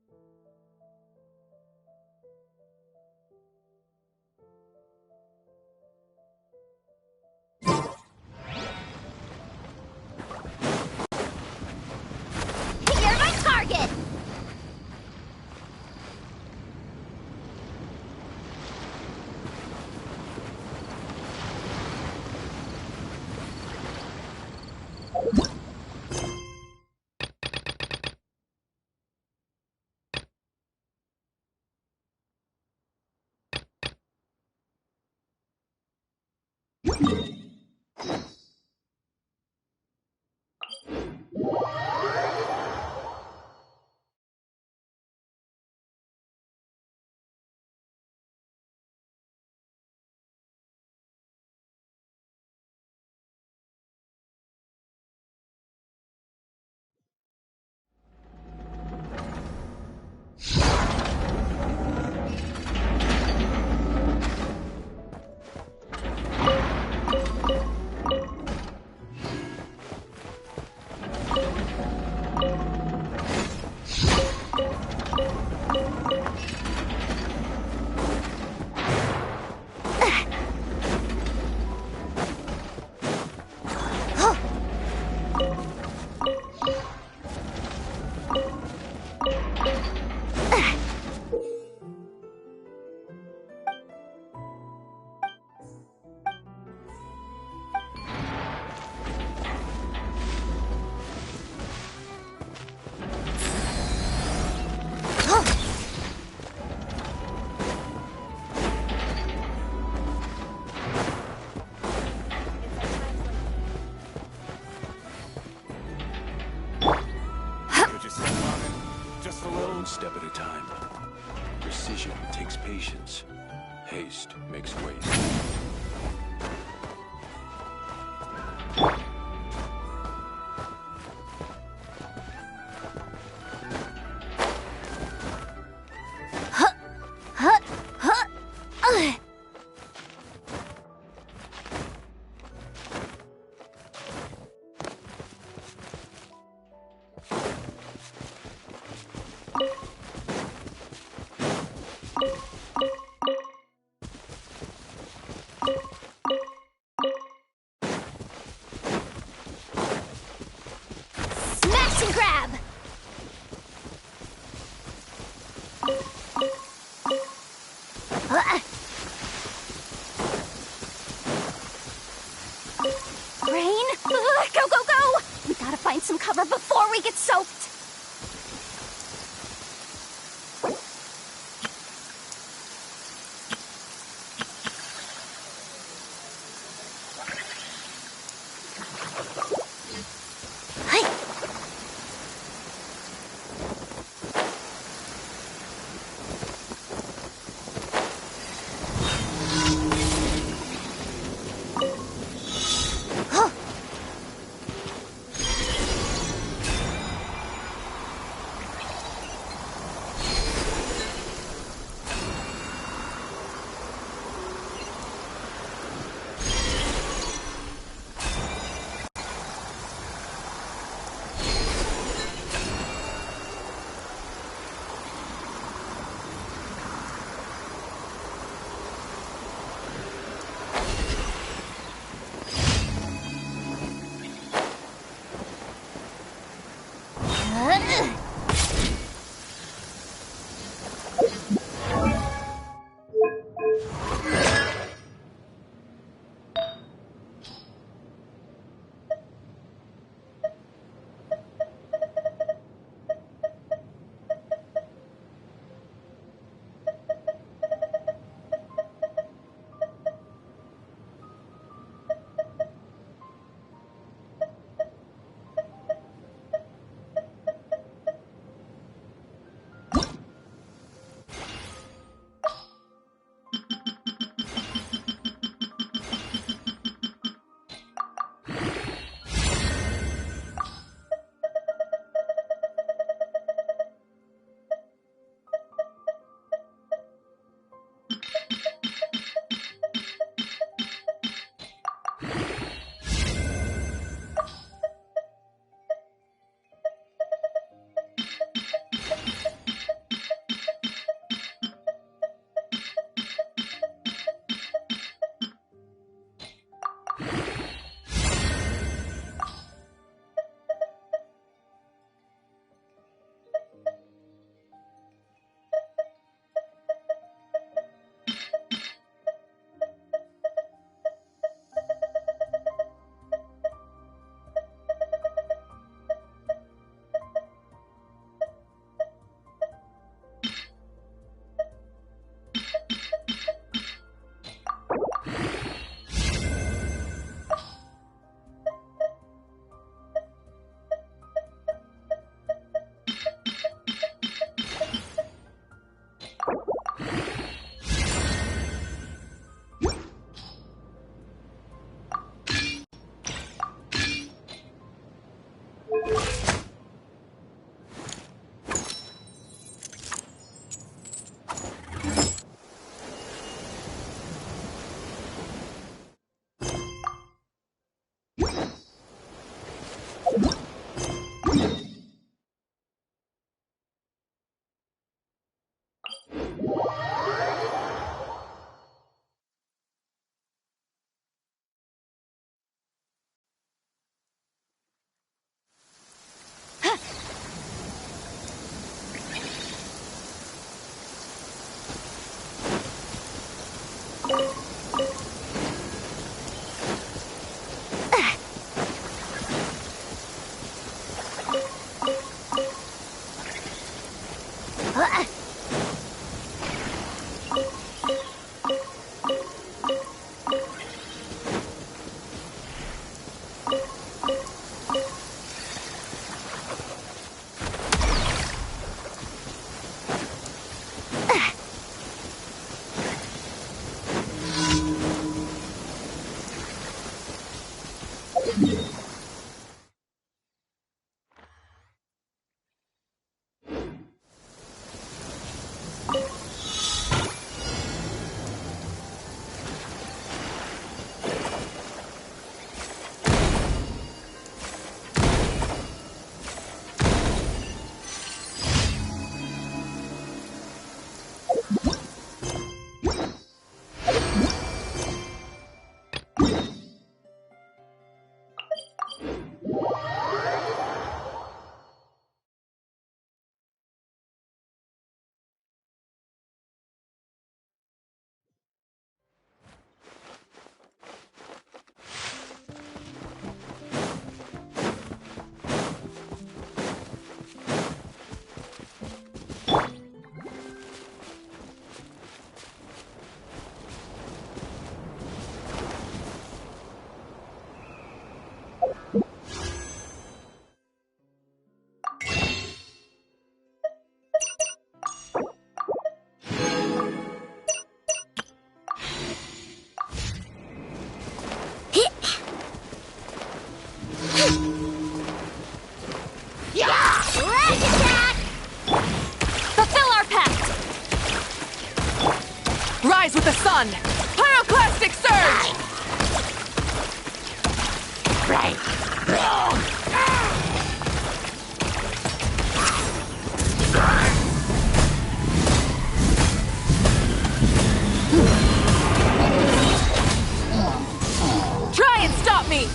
You're my target! Step at a time. Precision takes patience. Haste makes waste. Smash and grab! Rain? Go, go, go! We gotta find some cover before we get soaked! with the sun! Pyroclastic surge! Right. Try and stop me!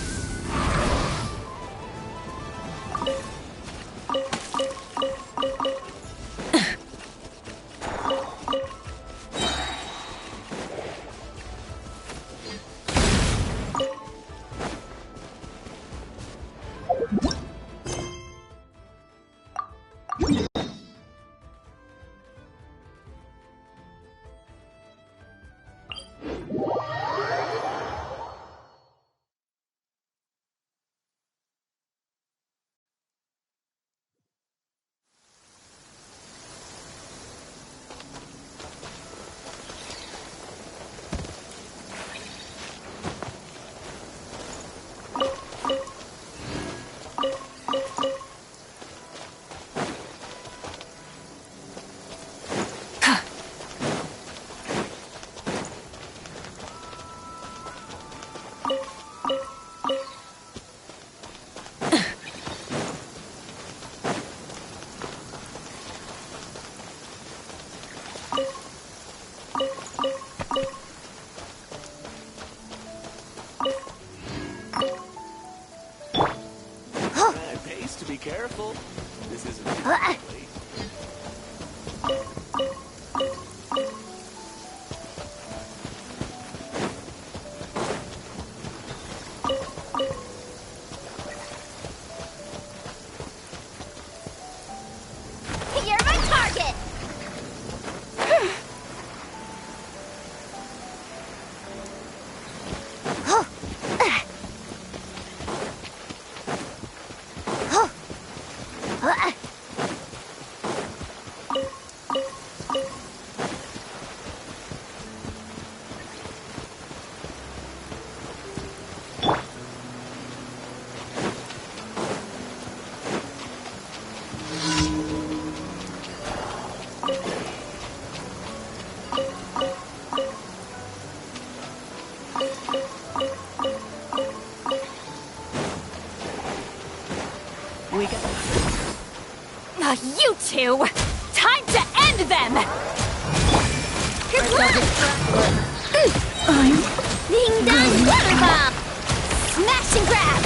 It pays to be careful. This isn't a place. You're my target! We got... You two! Time to end them! Good luck! Ding dong water bomb! Smash and grab!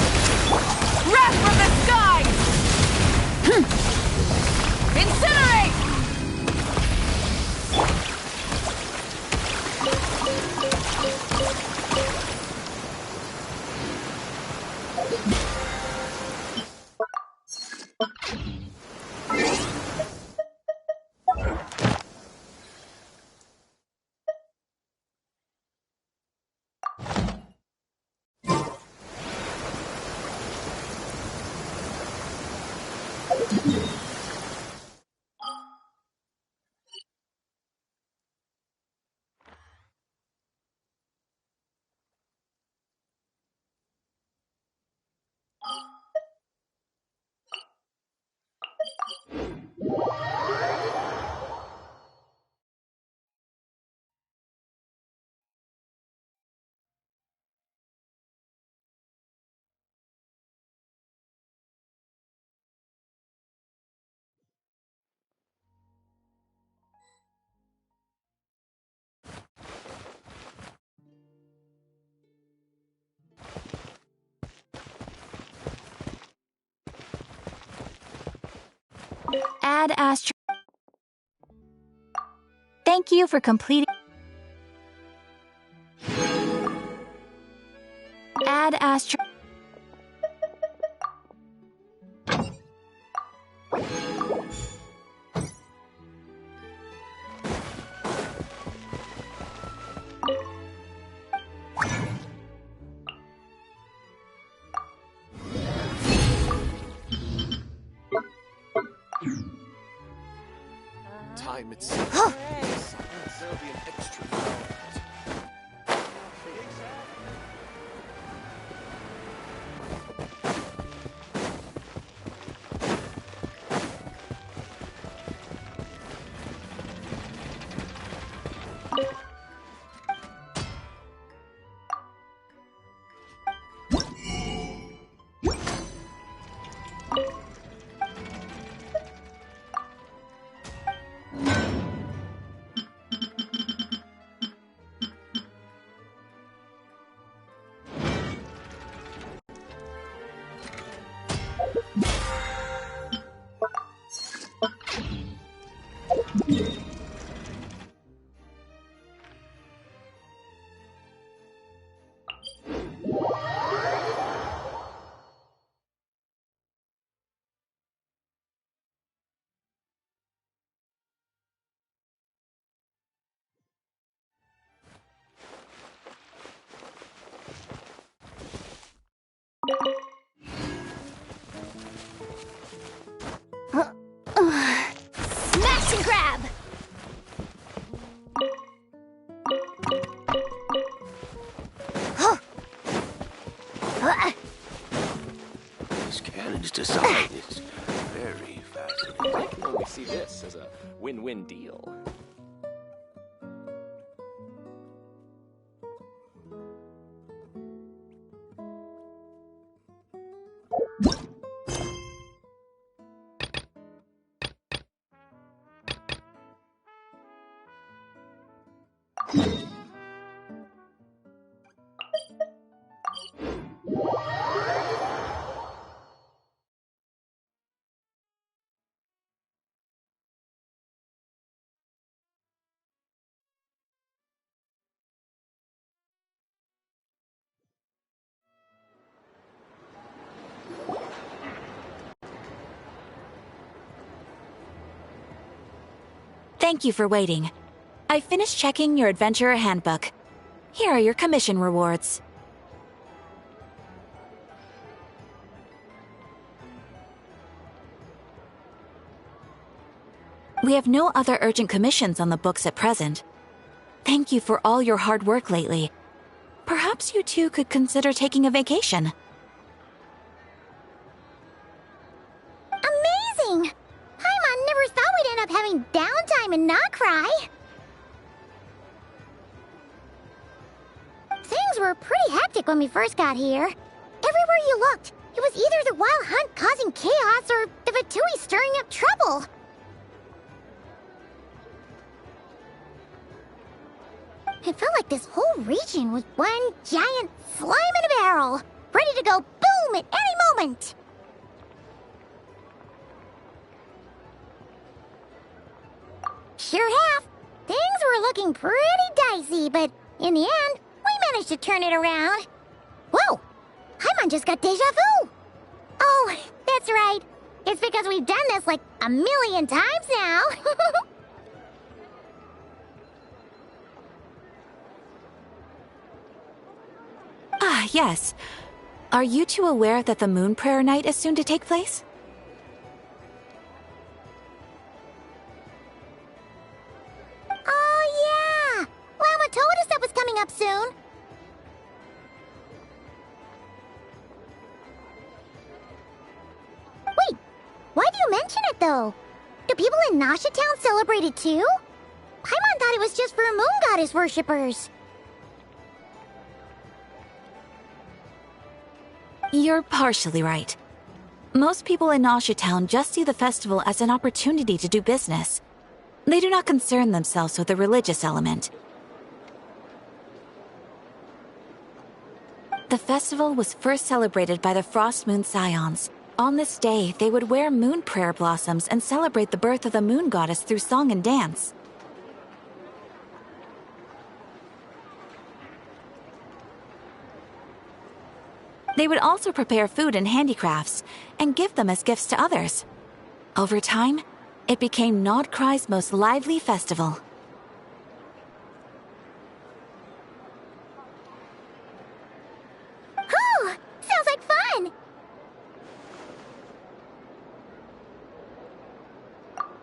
Wrath from the sky! Incinerate! Add Astro. Thank you for completing. Add Astro. Time itself. There'll be an extra hour. It's very fascinating. I can only see this as a win-win deal. Thank you for waiting. I finished checking your adventurer handbook. Here are your commission rewards. We have no other urgent commissions on the books at present. Thank you for all your hard work lately. Perhaps you two could consider taking a vacation. Amazing! Paimon never thought we'd end up having downtime and not cry. Things were pretty hectic when we first got here. Everywhere you looked, it was either the Wild Hunt causing chaos or the Vatui stirring up trouble. It felt like this whole region was one giant slime in a barrel, ready to go boom at any moment. Sure have. Things were looking pretty dicey, but in the end, we managed to turn it around. Whoa! Paimon just got deja vu! Oh, that's right. It's because we've done this like a million times now. Ah, yes. Are you two aware that the Moon Prayer Night is soon to take place? Oh, yeah! Llama told us that was coming up soon. Wait, why do you mention it, though? Do people in Nasha Town celebrate it, too? Paimon thought it was just for Moon Goddess worshippers. You're partially right. Most people in Nasha Town just see the festival as an opportunity to do business. They do not concern themselves with the religious element. The festival was first celebrated by the Frost Moon Scions. On this day, they would wear moon prayer blossoms and celebrate the birth of the moon goddess through song and dance. They would also prepare food and handicrafts and give them as gifts to others. Over time, it became Nodcry's most lively festival. Whew! Sounds like fun!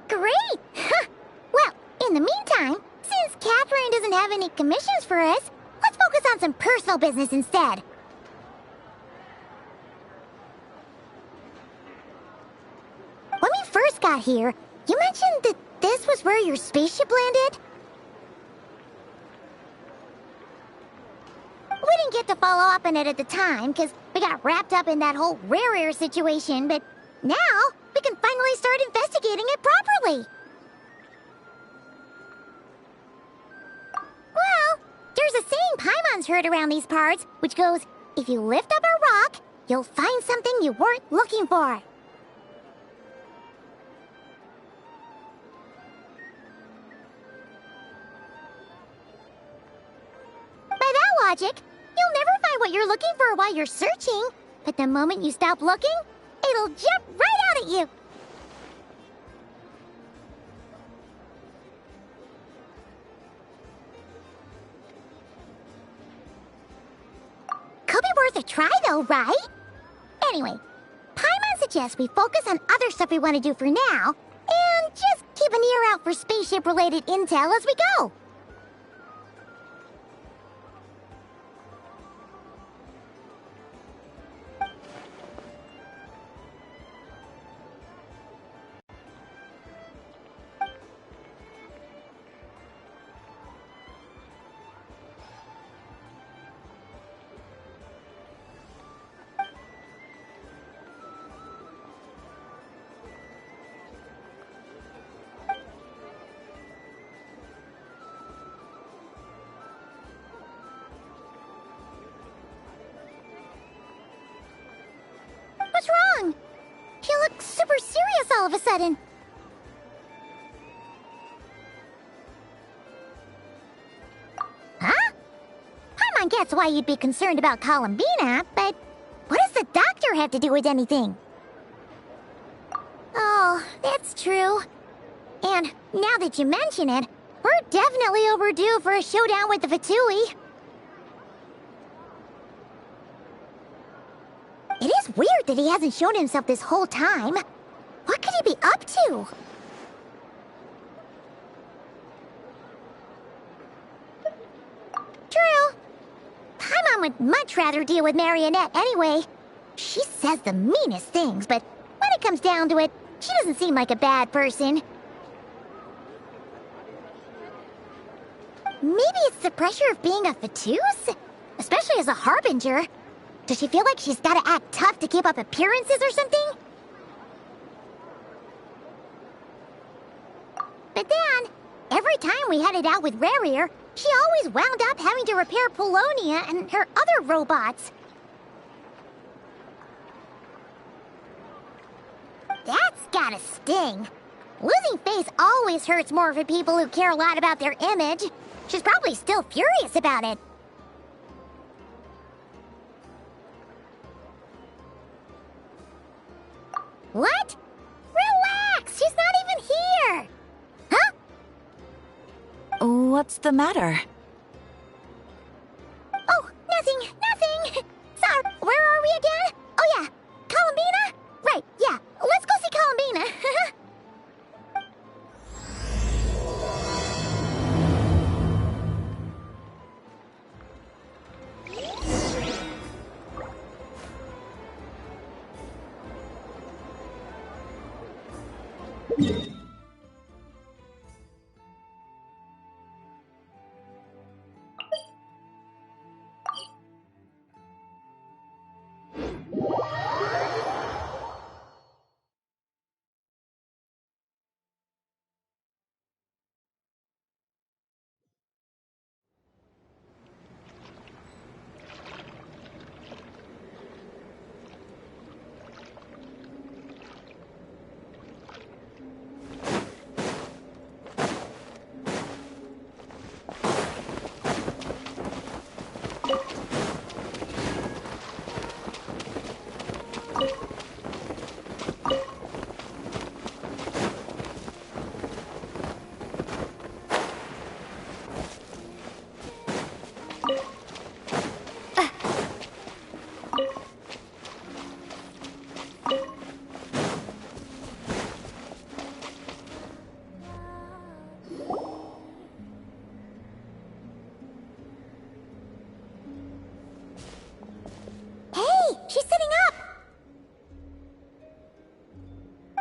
Great! Well, in the meantime, since Catherine doesn't have any commissions for us, let's focus on some personal business instead. When we first got here, you mentioned that this was where your spaceship landed? We didn't get to follow up on it at the time, because we got wrapped up in that whole rare situation, but now we can finally start investigating it properly. Well, there's a saying Paimon's heard around these parts, which goes, if you lift up a rock, you'll find something you weren't looking for. By that logic, you'll never find what you're looking for while you're searching, but the moment you stop looking, it'll jump right out at you. Could be worth a try though, right? Anyway, Paimon suggests we focus on other stuff we want to do for now, and just keep an ear out for spaceship-related intel as we go. super serious all of a sudden. Huh? Paimon gets why you'd be concerned about Columbina, but what does the doctor have to do with anything? Oh, that's true. And now that you mention it, we're definitely overdue for a showdown with the Fatui. It is weird that he hasn't shown himself this whole time. What could he be up to? True. Paimon would much rather deal with Marionette anyway. She says the meanest things, but when it comes down to it, she doesn't seem like a bad person. Maybe it's the pressure of being a Fatuse? Especially as a Harbinger. Does she feel like she's gotta act tough to keep up appearances or something? But then, every time we headed out with Rarier, she always wound up having to repair Polonia and her other robots. That's gotta sting. Losing face always hurts more for people who care a lot about their image. She's probably still furious about it. What? Relax! She's not even here! Huh? What's the matter? Oh, nothing! Sorry, where are we again? Oh yeah, Columbina? Right, yeah, let's go see Columbina.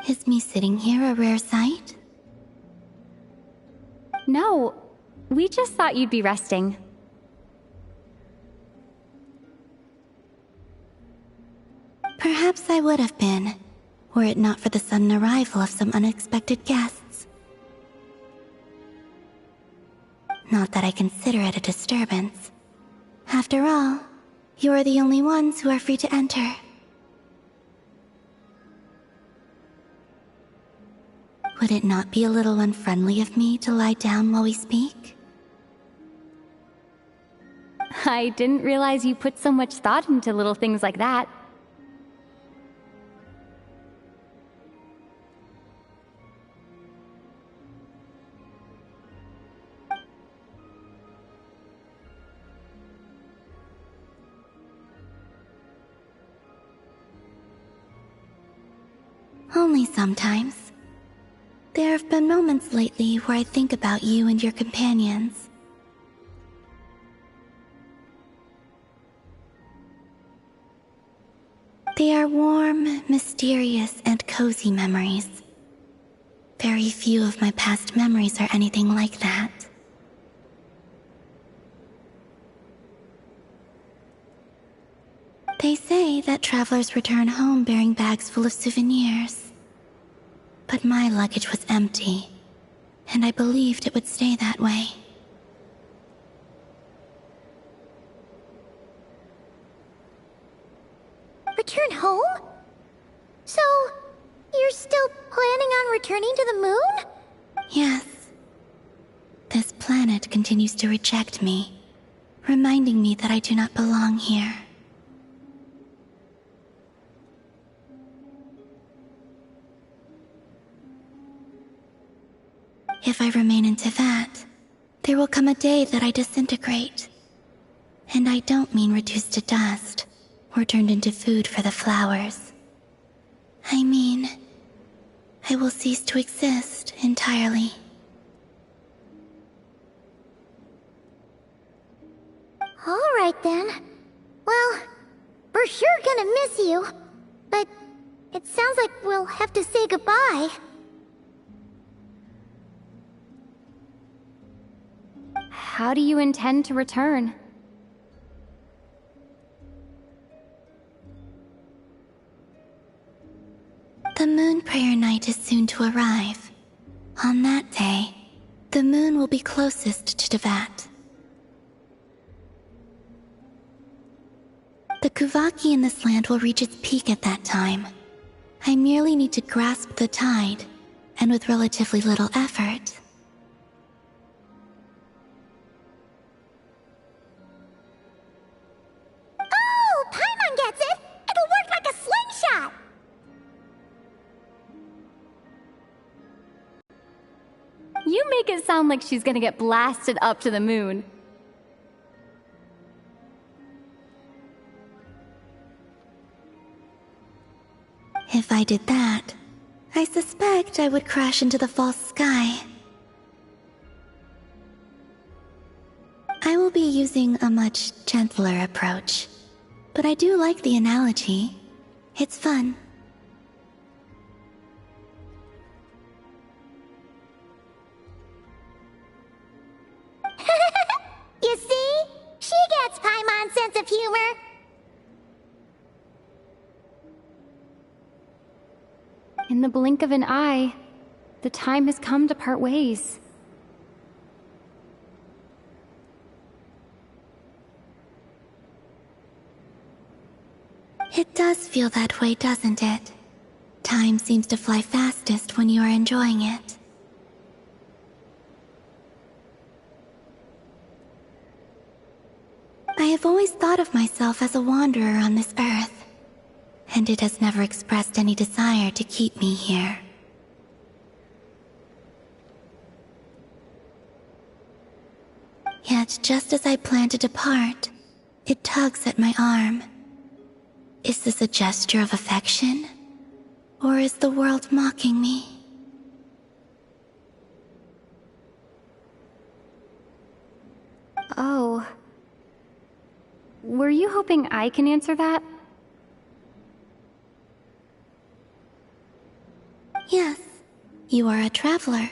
Is me sitting here a rare sight? No, we just thought you'd be resting. Perhaps I would have been, were it not for the sudden arrival of some unexpected guests. Not that I consider it a disturbance. After all, you are the only ones who are free to enter. Would it not be a little unfriendly of me to lie down while we speak? I didn't realize you put so much thought into little things like that. Only sometimes. There have been moments lately where I think about you and your companions. They are warm, mysterious, and cozy memories. Very few of my past memories are anything like that. They say that travelers return home bearing bags full of souvenirs. But my luggage was empty, and I believed it would stay that way. Return home? So, still planning on returning to the moon? Yes. This planet continues to reject me, reminding me that I do not belong here. If I remain in Teyvat, there will come a day that I disintegrate. And I don't mean reduced to dust, or turned into food for the flowers. I mean, I will cease to exist entirely. Alright then. Well, we're sure gonna miss you. But it sounds like we'll have to say goodbye. How do you intend to return? The moon prayer night is soon to arrive. On that day, the moon will be closest to Teyvat. The Kuvaki in this land will reach its peak at that time. I merely need to grasp the tide, and with relatively little effort. Oh, Paimon gets it! It'll work like a slingshot! You make it sound like she's gonna get blasted up to the moon. If I did that, I suspect I would crash into the false sky. I will be using a much gentler approach, but I do like the analogy. It's fun. You see? She gets Paimon's sense of humor. In the blink of an eye, the time has come to part ways. It does feel that way, doesn't it? Time seems to fly fastest when you are enjoying it. I have always thought of myself as a wanderer on this earth, and it has never expressed any desire to keep me here. Yet, just as I plan to depart, it tugs at my arm. Is this a gesture of affection? Or is the world mocking me? Oh. Were you hoping I can answer that? Yes. You are a traveler,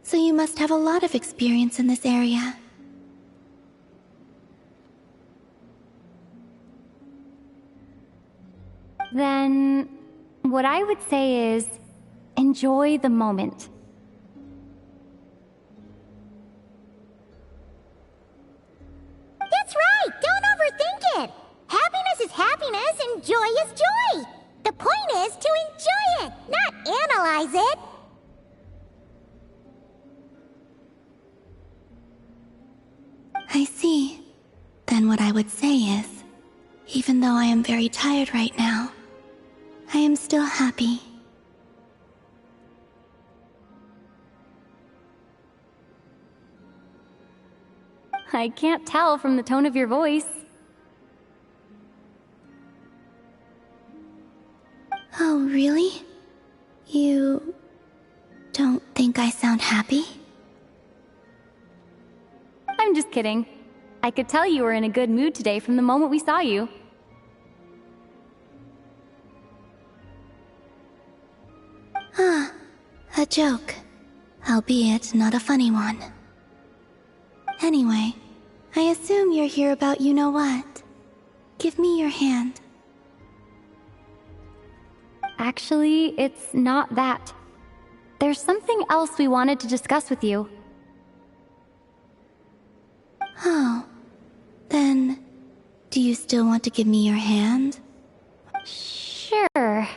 so you must have a lot of experience in this area. Then, what I would say is, enjoy the moment. That's right! Don't overthink it! Happiness is happiness and joy is joy! The point is to enjoy it, not analyze it! I see. Then what I would say is, even though I am very tired right now, I am still happy. I can't tell from the tone of your voice. Oh, really? You don't think I sound happy? I'm just kidding. I could tell you were in a good mood today from the moment we saw you. Ah, a joke. Albeit not a funny one. Anyway, I assume you're here about you-know-what. Give me your hand. Actually, it's not that. There's something else we wanted to discuss with you. Oh, then, do you still want to give me your hand? Sure.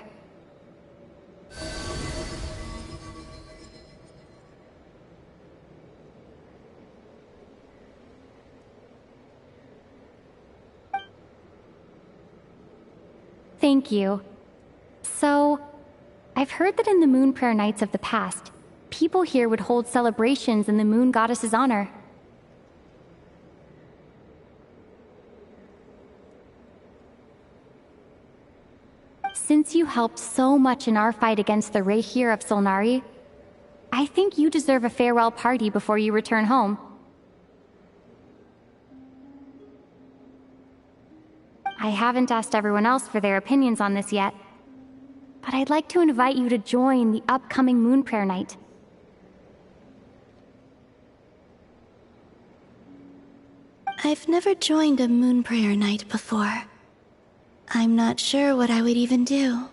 Thank you. So, I've heard that in the moon prayer nights of the past, people here would hold celebrations in the moon goddess's honor. Since you helped so much in our fight against the Rehir of Solnari, I think you deserve a farewell party before you return home. I haven't asked everyone else for their opinions on this yet, but I'd like to invite you to join the upcoming moon prayer night. I've never joined a moon prayer night before. I'm not sure what I would even do.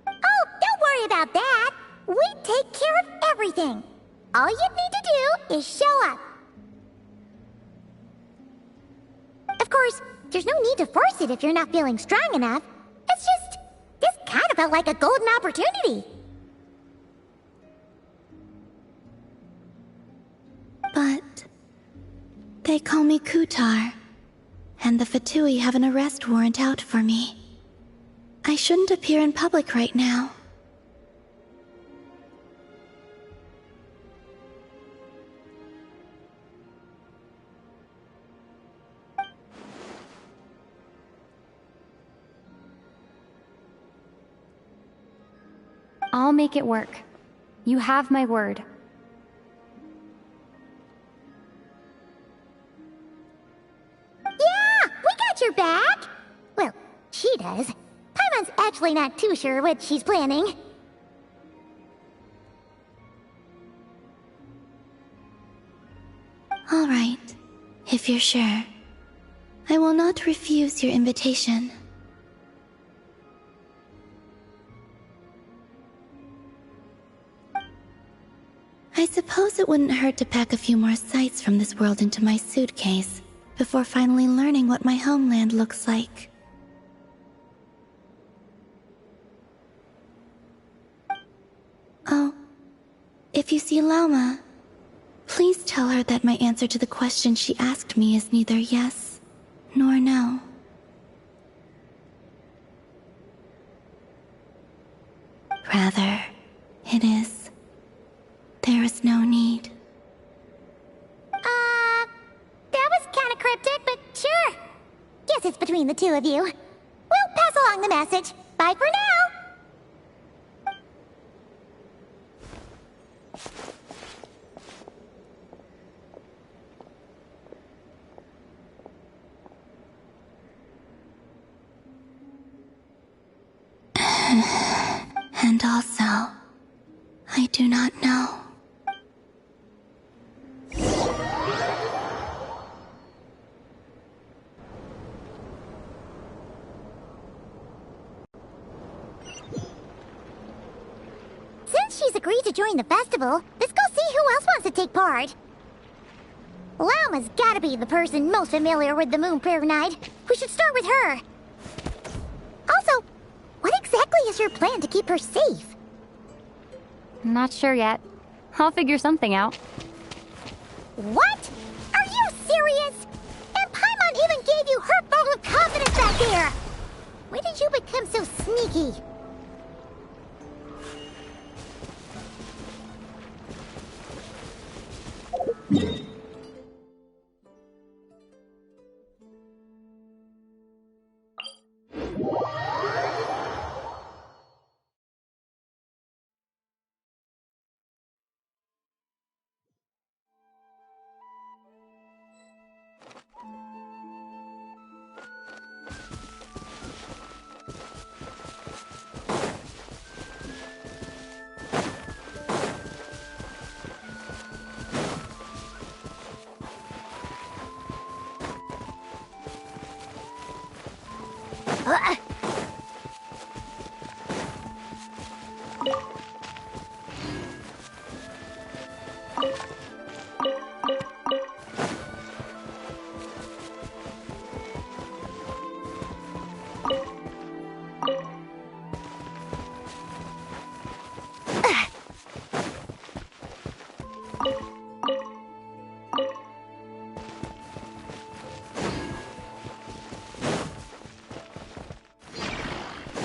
Oh, don't worry about that. We take care of everything. All you need to do is show up. Of course, there's no need to force it if you're not feeling strong enough. It's just, this kind of felt like a golden opportunity. But they call me Kutar, and the Fatui have an arrest warrant out for me. I shouldn't appear in public right now. I'll make it work. You have my word. Yeah, we got your back. Well, she does. Paimon's actually not too sure what she's planning. All right, if you're sure. I will not refuse your invitation. I suppose it wouldn't hurt to pack a few more sights from this world into my suitcase before finally learning what my homeland looks like. Oh, if you see Lauma, please tell her that my answer to the question she asked me is neither yes nor no. Rather, it is. There is no need. That was kinda cryptic, but sure. Guess it's between the two of you. We'll pass along the message. Bye for now! And also, I do not know. Since she's agreed to join the festival, let's go see who else wants to take part. Lauma's gotta be the person most familiar with the Moon Prayer Night. We should start with her. Also, what exactly is your plan to keep her safe? Not sure yet. I'll figure something out. What? Are you serious? And Paimon even gave you her vote of confidence back there! When did you become so sneaky?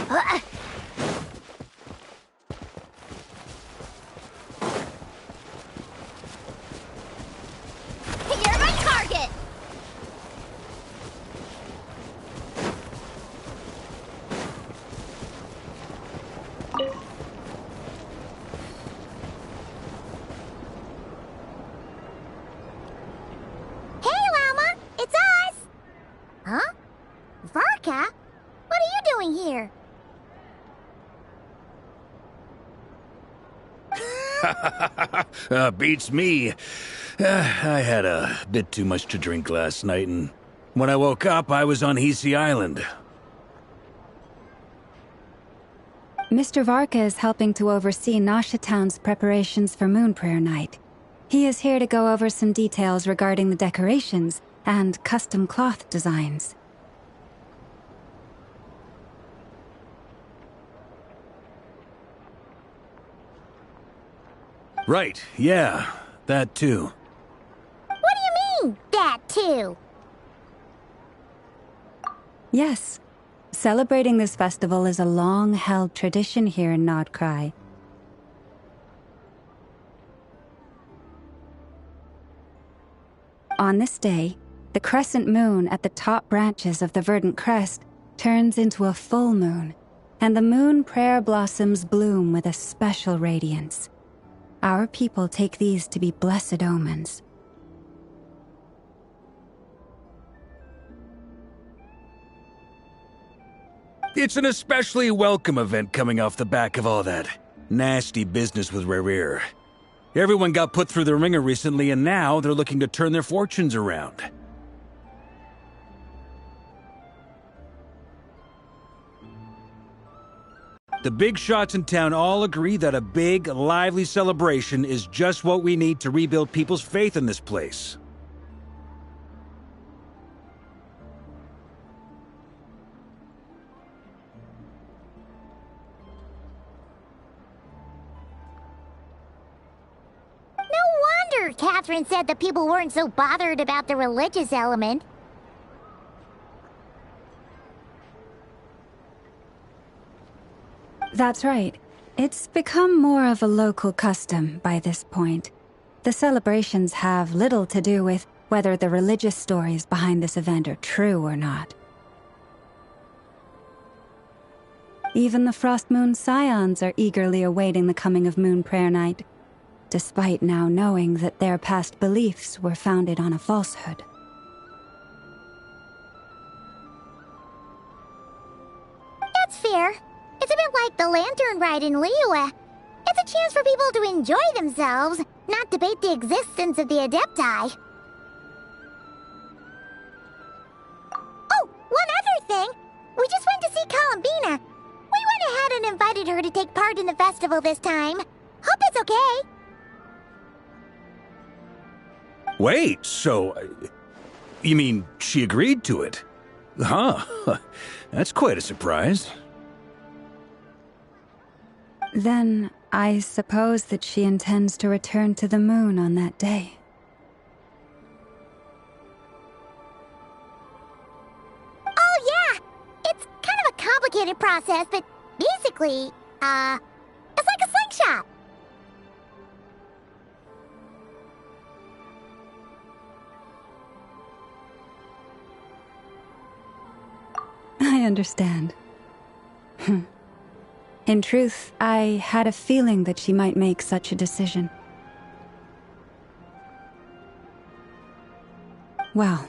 You're my target! Hey, Llama! It's us! Huh? Varka? What are you doing here? Beats me. I had a bit too much to drink last night, and when I woke up, I was on Hisi Island. Mr. Varka is helping to oversee Nasha Town's preparations for Moon Prayer Night. He is here to go over some details regarding the decorations and custom cloth designs. Right, yeah, that too. What do you mean, that too? Yes, celebrating this festival is a long-held tradition here in Nodcry. On this day, the crescent moon at the top branches of the verdant crest turns into a full moon, and the moon prayer blossoms bloom with a special radiance. Our people take these to be blessed omens. It's an especially welcome event coming off the back of all that nasty business with Rare. Everyone got put through the ringer recently, and now they're looking to turn their fortunes around. The big shots in town all agree that a big, lively celebration is just what we need to rebuild people's faith in this place. No wonder Catherine said that people weren't so bothered about the religious element. That's right. It's become more of a local custom by this point. The celebrations have little to do with whether the religious stories behind this event are true or not. Even the Frost Moon Scions are eagerly awaiting the coming of Moon Prayer Night, despite now knowing that their past beliefs were founded on a falsehood. That's fair. It's a bit like the lantern ride in Liyue. It's a chance for people to enjoy themselves, not debate the existence of the Adepti. Oh, one other thing! We just went to see Columbina. We went ahead and invited her to take part in the festival this time. Hope it's okay. Wait, so... you mean she agreed to it? Huh. That's quite a surprise. Then, I suppose that she intends to return to the moon on that day. Oh yeah! It's kind of a complicated process, but basically, it's like a slingshot. I understand. In truth, I had a feeling that she might make such a decision. Well,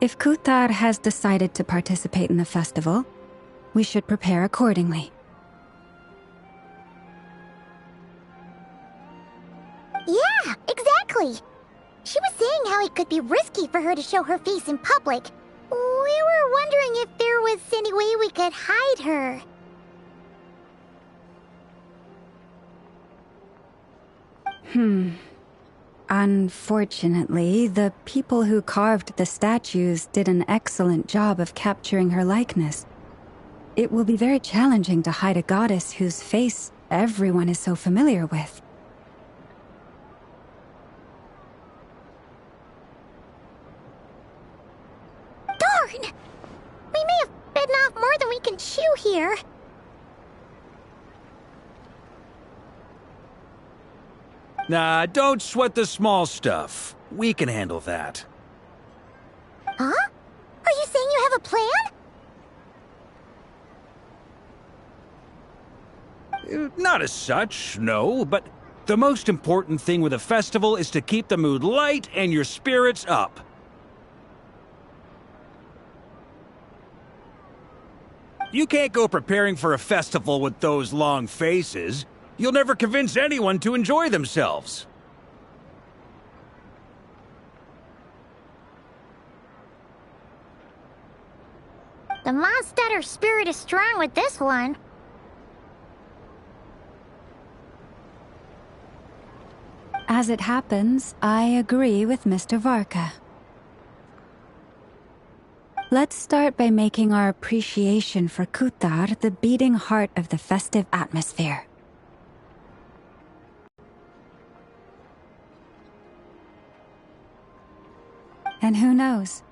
if Kutar has decided to participate in the festival, we should prepare accordingly. Yeah, exactly. She was saying how it could be risky for her to show her face in public. We were wondering if there was any way we could hide her. Unfortunately, the people who carved the statues did an excellent job of capturing her likeness. It will be very challenging to hide a goddess whose face everyone is so familiar with. Darn! We may have bitten off more than we can can chew here. Nah, don't sweat the small stuff. We can handle that. Huh? Are you saying you have a plan? Not as such, no, but the most important thing with a festival is to keep the mood light and your spirits up. You can't go preparing for a festival with those long faces. You'll never convince anyone to enjoy themselves. The Mondstatter spirit is strong with this one. As it happens, I agree with Mr. Varka. Let's start by making our appreciation for Kutar the beating heart of the festive atmosphere. And who knows?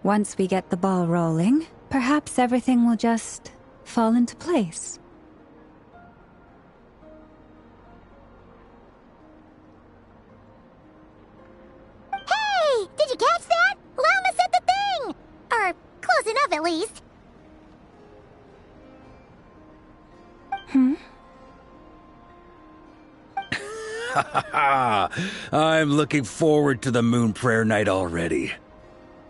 Once we get the ball rolling, perhaps everything will just fall into place. Hey! Did you catch that? Llama said the thing! Or close enough, at least. I'm looking forward to the Moon Prayer Night already.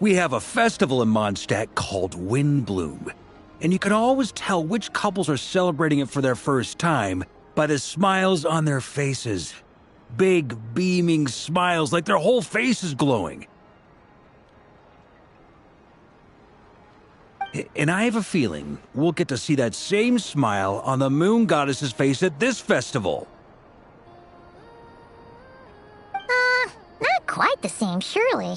We have a festival in Mondstadt called Windbloom, and you can always tell which couples are celebrating it for their first time by the smiles on their faces. Big, beaming smiles like their whole face is glowing. And I have a feeling we'll get to see that same smile on the Moon Goddess's face at this festival. Not quite the same, surely.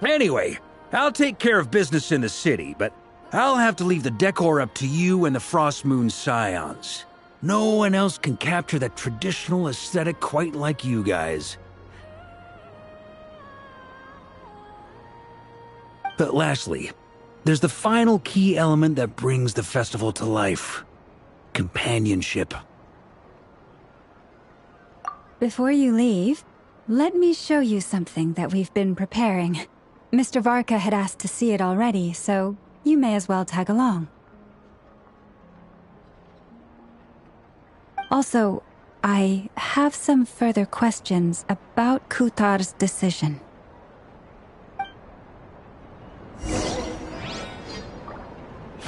Anyway, I'll take care of business in the city, but I'll have to leave the decor up to you and the Frost Moon Scions. No one else can capture that traditional aesthetic quite like you guys. But lastly, there's the final key element that brings the festival to life. Companionship. Before you leave, let me show you something that we've been preparing. Mr. Varka had asked to see it already, so you may as well tag along. Also, I have some further questions about Kutar's decision.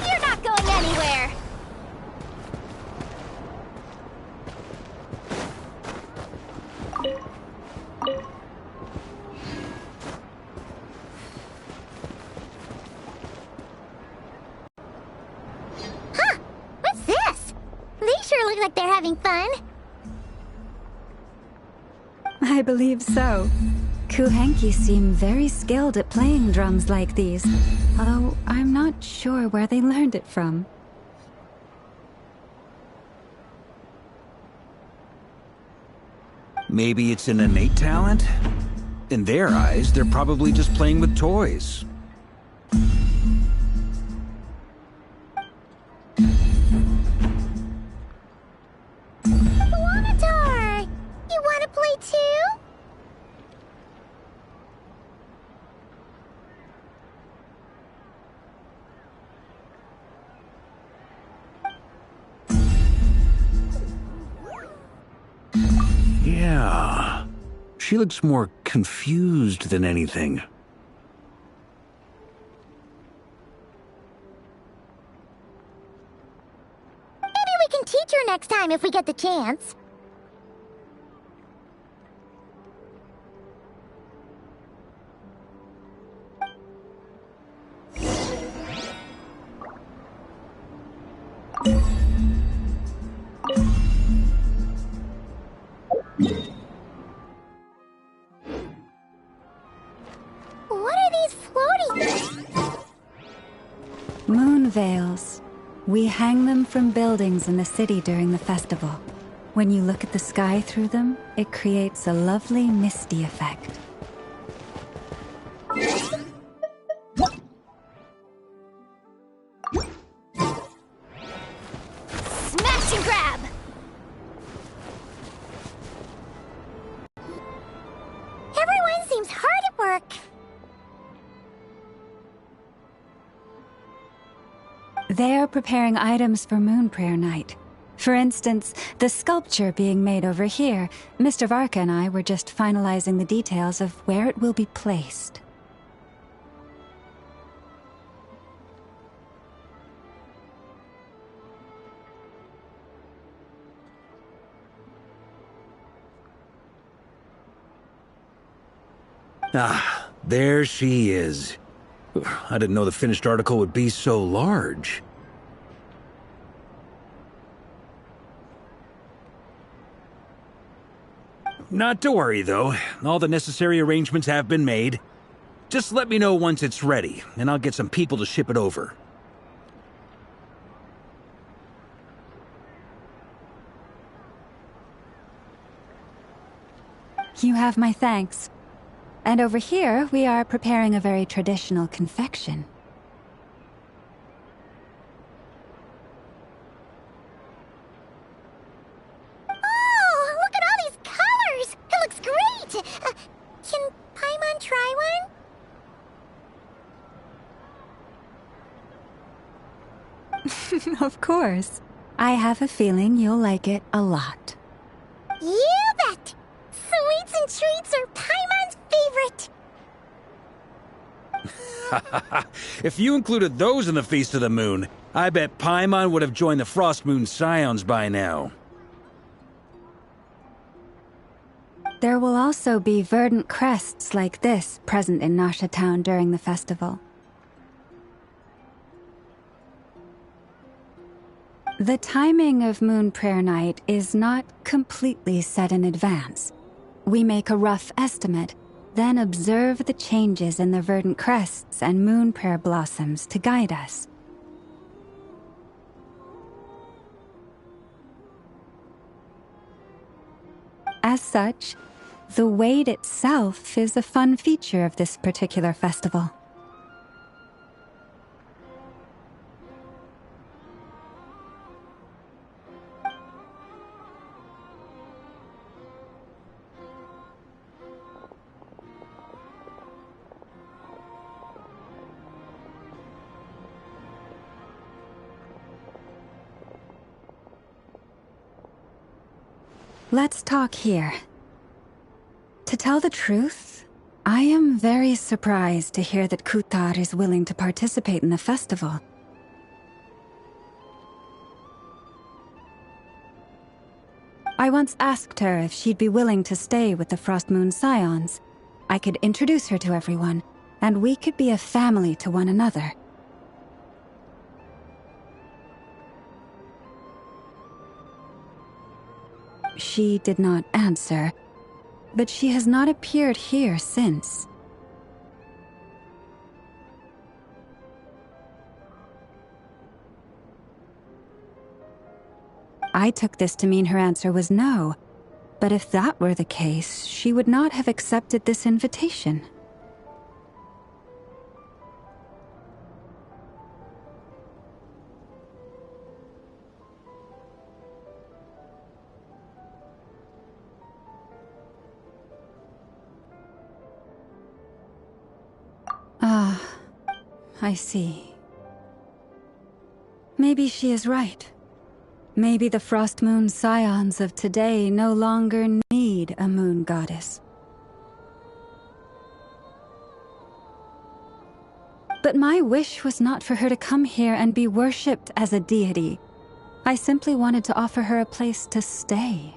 You're not going anywhere! Huh! What's this? These sure look like they're having fun. I believe so. Kuhenki seem very skilled at playing drums like these, although I'm not sure where they learned it from. Maybe it's an innate talent? In their eyes, they're probably just playing with toys. Wanatar! You wanna play too? Yeah. She looks more confused than anything. Maybe we can teach her next time if we get the chance. What are these floating? Moon veils. We hang them from buildings in the city during the festival. When you look at the sky through them, it creates a lovely misty effect. Smash and grab! Everyone seems hard at work. They are preparing items for Moon Prayer Night. For instance, the sculpture being made over here. Mr. Varka and I were just finalizing the details of where it will be placed. Ah, there she is. I didn't know the finished article would be so large. Not to worry, though. All the necessary arrangements have been made. Just let me know once it's ready, and I'll get some people to ship it over. You have my thanks. And over here, we are preparing a very traditional confection. Oh, look at all these colors! It looks great! Can Paimon try one? Of course. I have a feeling you'll like it a lot. You bet! Sweets and treats are Paimon's favorite! If you included those in the Feast of the Moon, I bet Paimon would have joined the Frost Moon Scions by now. There will also be verdant crests like this present in Nasha Town during the festival. The timing of Moon Prayer Night is not completely set in advance. We make a rough estimate, then observe the changes in the verdant crests and moon prayer blossoms to guide us. As such, the wait itself is a fun feature of this particular festival. Let's talk here. To tell the truth, I am very surprised to hear that Kutar is willing to participate in the festival. I once asked her if she'd be willing to stay with the Frost Moon Scions. I could introduce her to everyone, and we could be a family to one another. She did not answer, but she has not appeared here since. I took this to mean her answer was no, but if that were the case, she would not have accepted this invitation. Ah, I see. Maybe she is right. Maybe the Frost Moon Scions of today no longer need a moon goddess. But my wish was not for her to come here and be worshipped as a deity. I simply wanted to offer her a place to stay.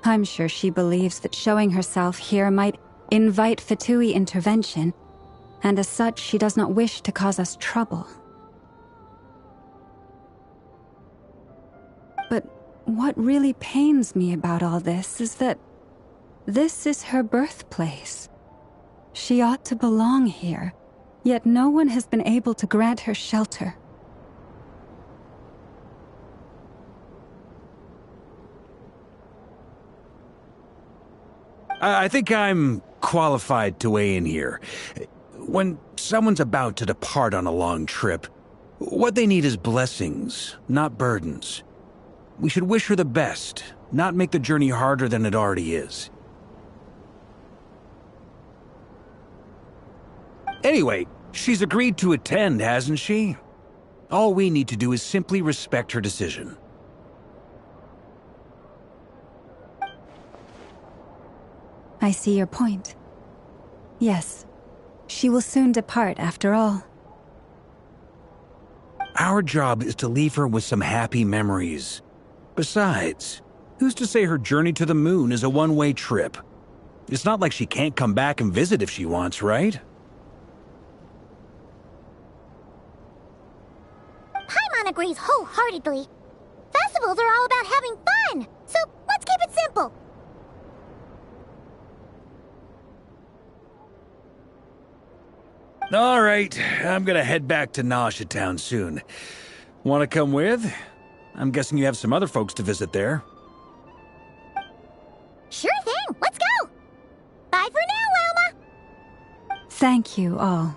I'm sure she believes that showing herself here might invite Fatui intervention, and as such, she does not wish to cause us trouble. But what really pains me about all this is that this is her birthplace. She ought to belong here, Yet no one has been able to grant her shelter. I think I'm qualified to weigh in here. When someone's about to depart on a long trip, what they need is blessings, not burdens. We should wish her the best, not make the journey harder than it already is. Anyway, she's agreed to attend, hasn't she? All we need to do is simply respect her decision. I see your point. Yes, she will soon depart after all. Our job is to leave her with some happy memories. Besides, who's to say her journey to the moon is a one-way trip? It's not like she can't come back and visit if she wants, right? Paimon agrees wholeheartedly. Festivals are all about having fun, so let's keep it simple. All right, I'm gonna head back to Nausea Town soon. Want to come with? I'm guessing you have some other folks to visit there. Sure thing, let's go! Bye for now, Wilma! Thank you all.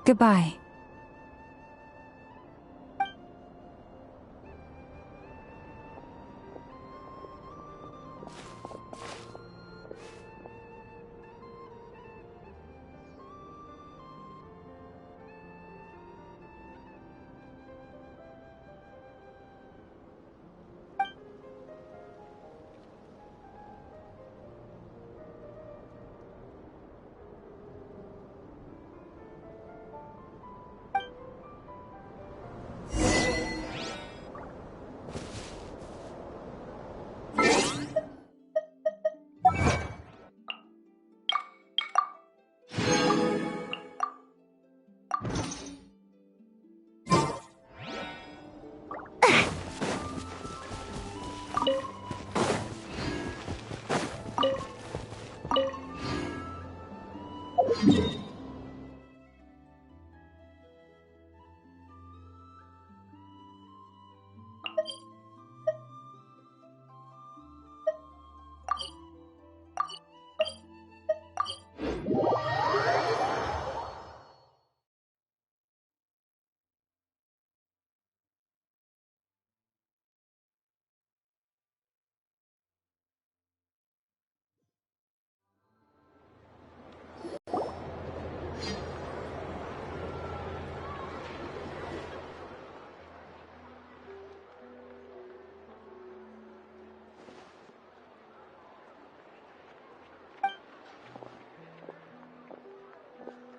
Goodbye.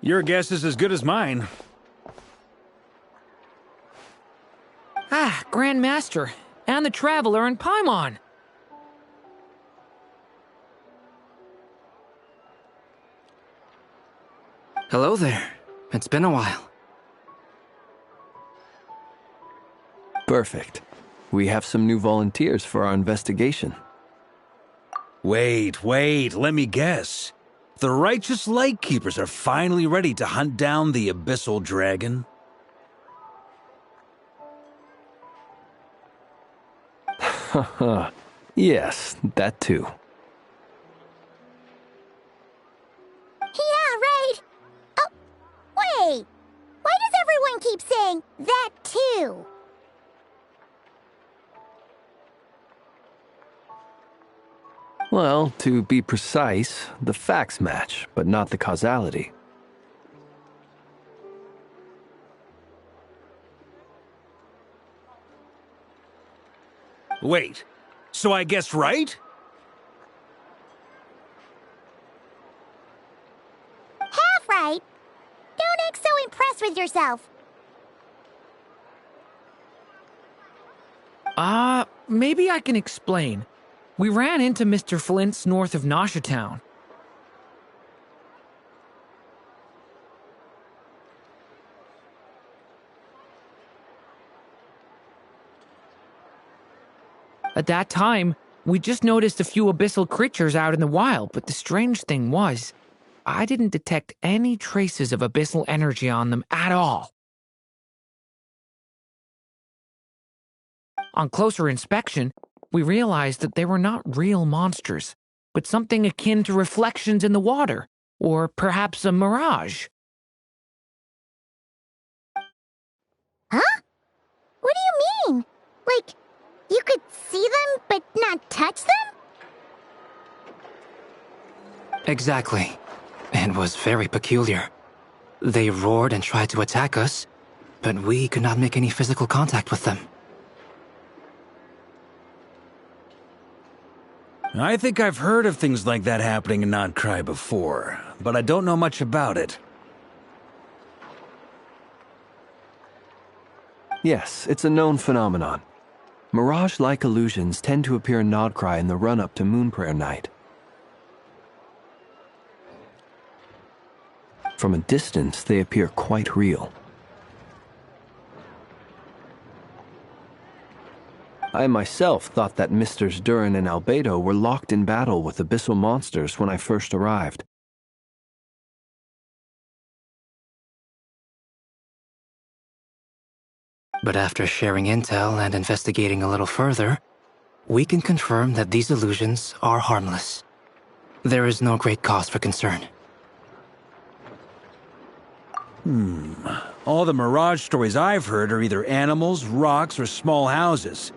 Your guess is as good as mine. Ah, Grand Master, and the Traveler and Paimon. Hello there. It's been a while. Perfect. We have some new volunteers for our investigation. Wait, let me guess. The righteous Lightkeepers are finally ready to hunt down the Abyssal Dragon? Haha. Yes, that too. Yeah, right! Oh, wait! Why does everyone keep saying that too? Well, to be precise, the facts match, but not the causality. Wait, so I guessed right? Half right. Don't act so impressed with yourself. Maybe I can explain. We ran into Mr. Flint's north of Nausea Town. At that time, we just noticed a few abyssal creatures out in the wild, but the strange thing was, I didn't detect any traces of abyssal energy on them at all. On closer inspection, we realized that they were not real monsters, but something akin to reflections in the water, or perhaps a mirage. Huh? What do you mean? Like, you could see them but not touch them? Exactly. It was very peculiar. They roared and tried to attack us, but we could not make any physical contact with them. I think I've heard of things like that happening in Nodcry before, but I don't know much about it. Yes, it's a known phenomenon. Mirage-like illusions tend to appear in Nodcry in the run-up to Moon Prayer Night. From a distance, they appear quite real. I myself thought that Misters Durin and Albedo were locked in battle with abyssal monsters when I first arrived. But after sharing intel and investigating a little further, we can confirm that these illusions are harmless. There is no great cause for concern. All the Mirage stories I've heard are either animals, rocks, or small houses.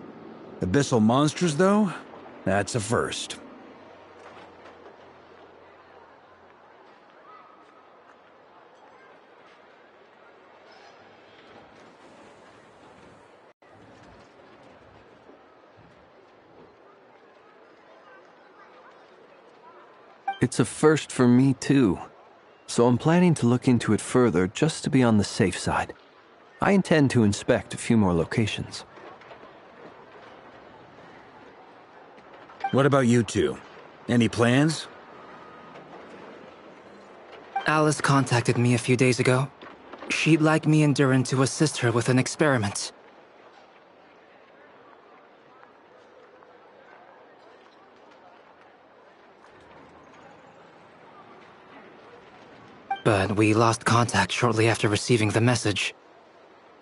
Abyssal monsters, though? That's a first. It's a first for me, too. So I'm planning to look into it further just to be on the safe side. I intend to inspect a few more locations. What about you two? Any plans? Alice contacted me a few days ago. She'd like me and Durin to assist her with an experiment. But we lost contact shortly after receiving the message.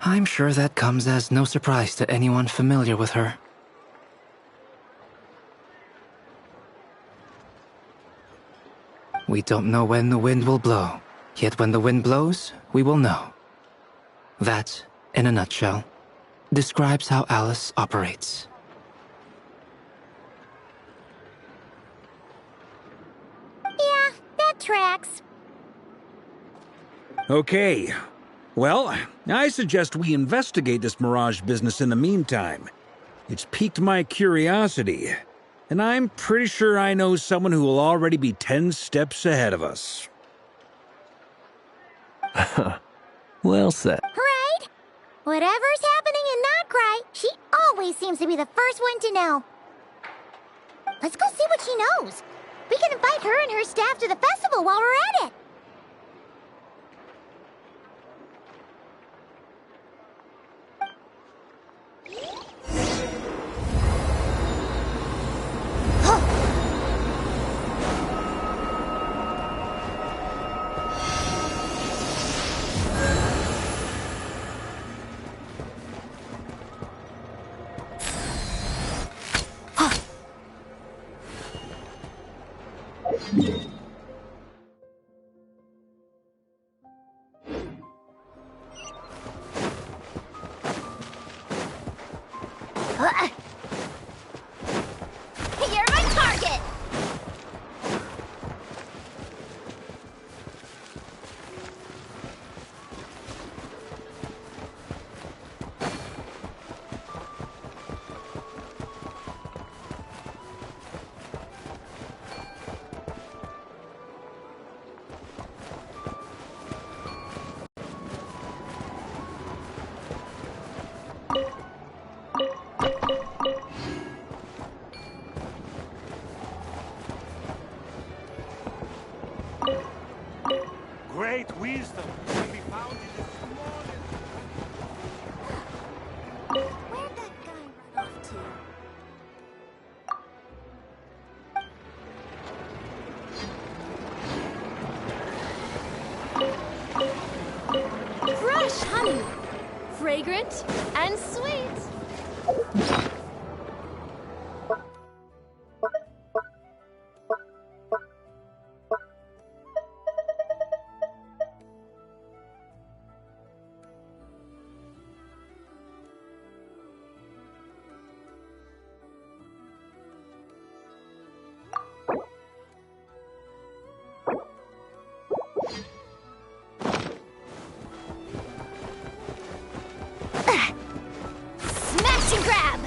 I'm sure that comes as no surprise to anyone familiar with her. We don't know when the wind will blow, yet when the wind blows, we will know. That, in a nutshell, describes how Alice operates. Yeah, that tracks. Okay. Well, I suggest we investigate this Mirage business in the meantime. It's piqued my curiosity, and I'm pretty sure I know someone who will already be 10 steps ahead of us. Well said. Right? Whatever's happening in Nodcry, she always seems to be the first one to know. Let's go see what she knows. We can invite her and her staff to the festival while we're at it. You're my target! Short and sweet. Smash and grab!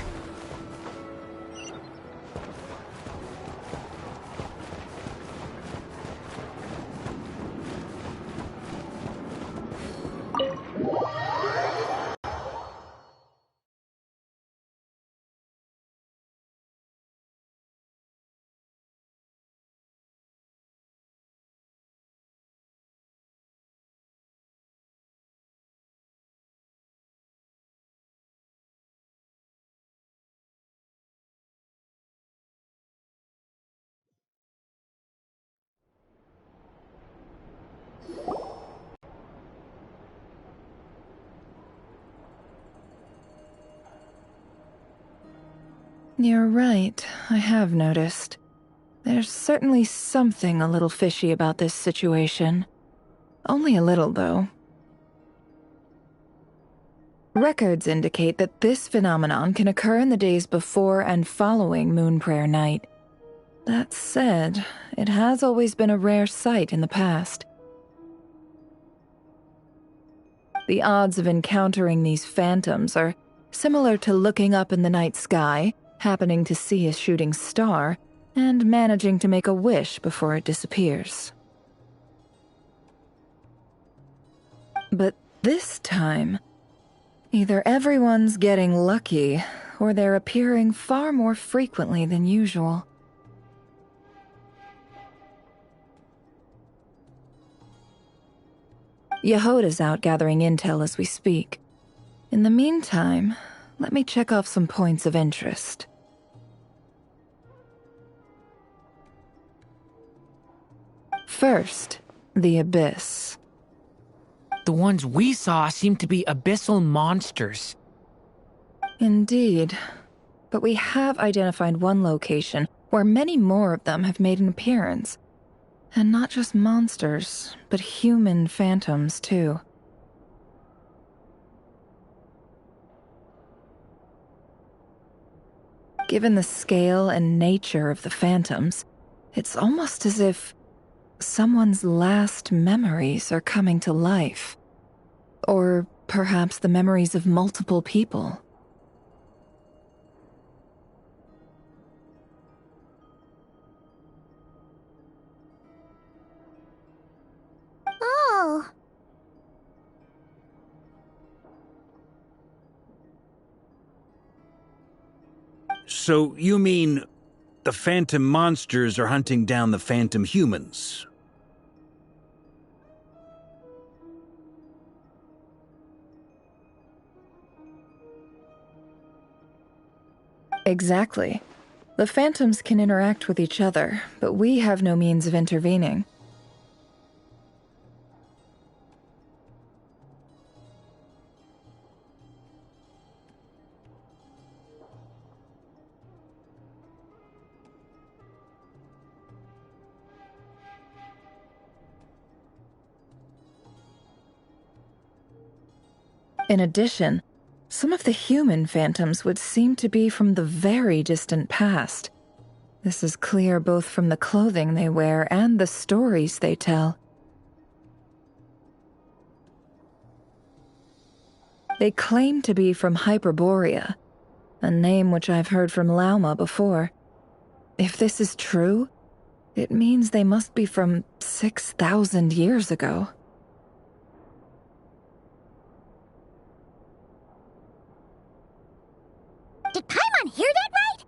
You're right, I have noticed. There's certainly something a little fishy about this situation. Only a little, though. Records indicate that this phenomenon can occur in the days before and following Moon Prayer Night. That said, it has always been a rare sight in the past. The odds of encountering these phantoms are similar to looking up in the night sky, happening to see a shooting star, and managing to make a wish before it disappears. But this time, either everyone's getting lucky, or they're appearing far more frequently than usual. Yehoda's out gathering intel as we speak. In the meantime, let me check off some points of interest. First, the Abyss. The ones we saw seem to be abyssal monsters. Indeed. But we have identified one location where many more of them have made an appearance. And not just monsters, but human phantoms, too. Given the scale and nature of the phantoms, it's almost as if someone's last memories are coming to life. Or perhaps the memories of multiple people. Oh. So you mean the phantom monsters are hunting down the phantom humans? Exactly. The phantoms can interact with each other, but we have no means of intervening. In addition, some of the human phantoms would seem to be from the very distant past. This is clear both from the clothing they wear and the stories they tell. They claim to be from Hyperborea, a name which I've heard from Lauma before. If this is true, it means they must be from 6,000 years ago. Did Paimon hear that right?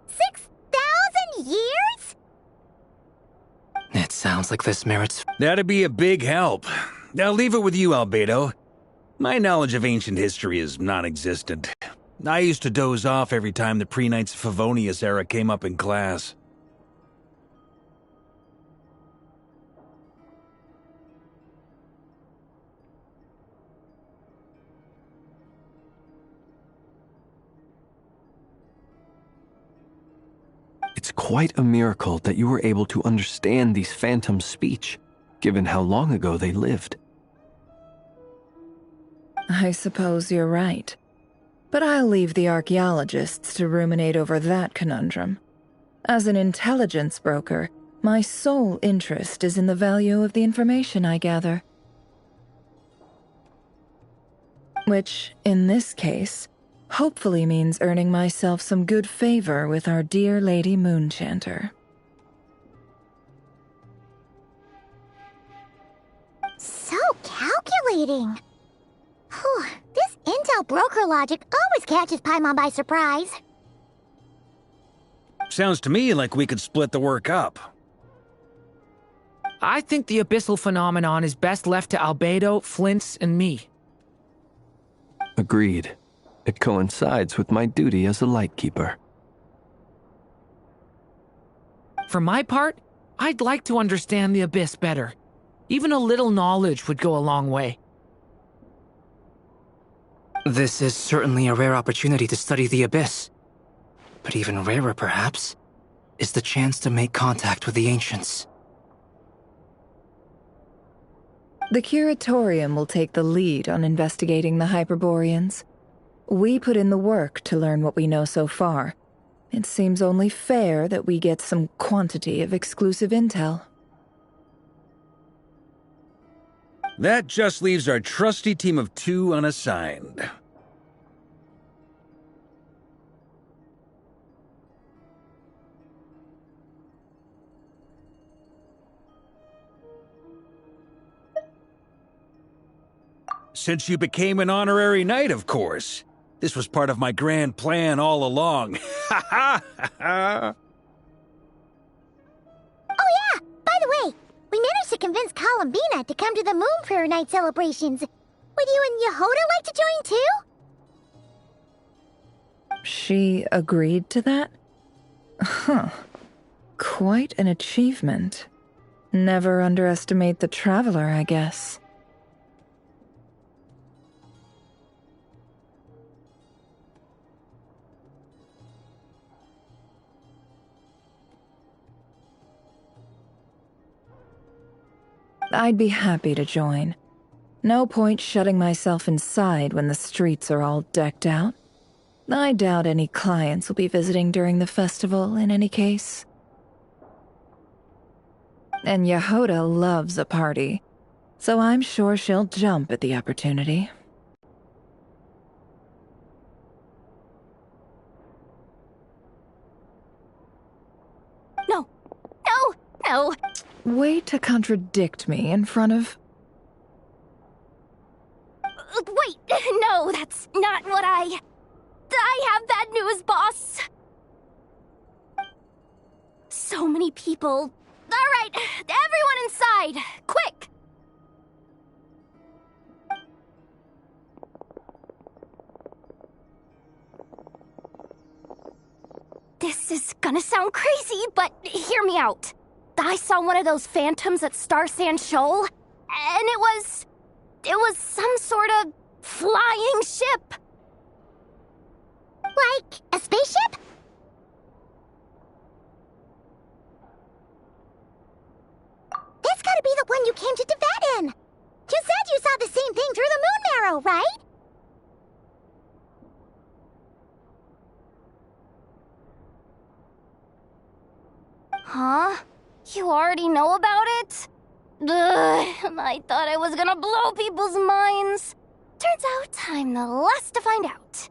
6,000 years? It sounds like this merits... That'd be a big help. I'll leave it with you, Albedo. My knowledge of ancient history is non-existent. I used to doze off every time the pre-Knights of Favonius era came up in class. It's quite a miracle that you were able to understand these phantoms' speech, given how long ago they lived. I suppose you're right. But I'll leave the archaeologists to ruminate over that conundrum. As an intelligence broker, my sole interest is in the value of the information I gather. Which, in this case, hopefully means earning myself some good favor with our dear Lady Moonchanter. So calculating. Whew, this intel broker logic always catches Paimon by surprise. Sounds to me like we could split the work up. I think the abyssal phenomenon is best left to Albedo, Flint's, and me. Agreed. It coincides with my duty as a lightkeeper. For my part, I'd like to understand the abyss better. Even a little knowledge would go a long way. This is certainly a rare opportunity to study the abyss. But even rarer, perhaps, is the chance to make contact with the ancients. The Curatorium will take the lead on investigating the Hyperboreans. We put in the work to learn what we know so far. It seems only fair that we get some quantity of exclusive intel. That just leaves our trusty team of 2 unassigned. Since you became an honorary knight, of course. This was part of my grand plan all along. Ha ha ha! Oh yeah, by the way, we managed to convince Columbina to come to the Moon Prayer Night celebrations. Would you and Yehoda like to join too? She agreed to that? Huh. Quite an achievement. Never underestimate the traveler, I guess. I'd be happy to join. No point shutting myself inside when the streets are all decked out. I doubt any clients will be visiting during the festival in any case. And Yehoda loves a party, so I'm sure she'll jump at the opportunity. No! No! No! Way to contradict me in front of... Wait! No, that's not what I have bad news, boss! So many people. Alright, everyone inside! Quick! This is gonna sound crazy, but hear me out. I saw one of those phantoms at Star Sand Shoal, and it was some sort of flying ship. Like a spaceship? That's gotta be the one you came to Tibet in. You said you saw the same thing through the moon marrow, right? Huh? You already know about it? Ugh, I thought I was gonna blow people's minds. Turns out I'm the last to find out.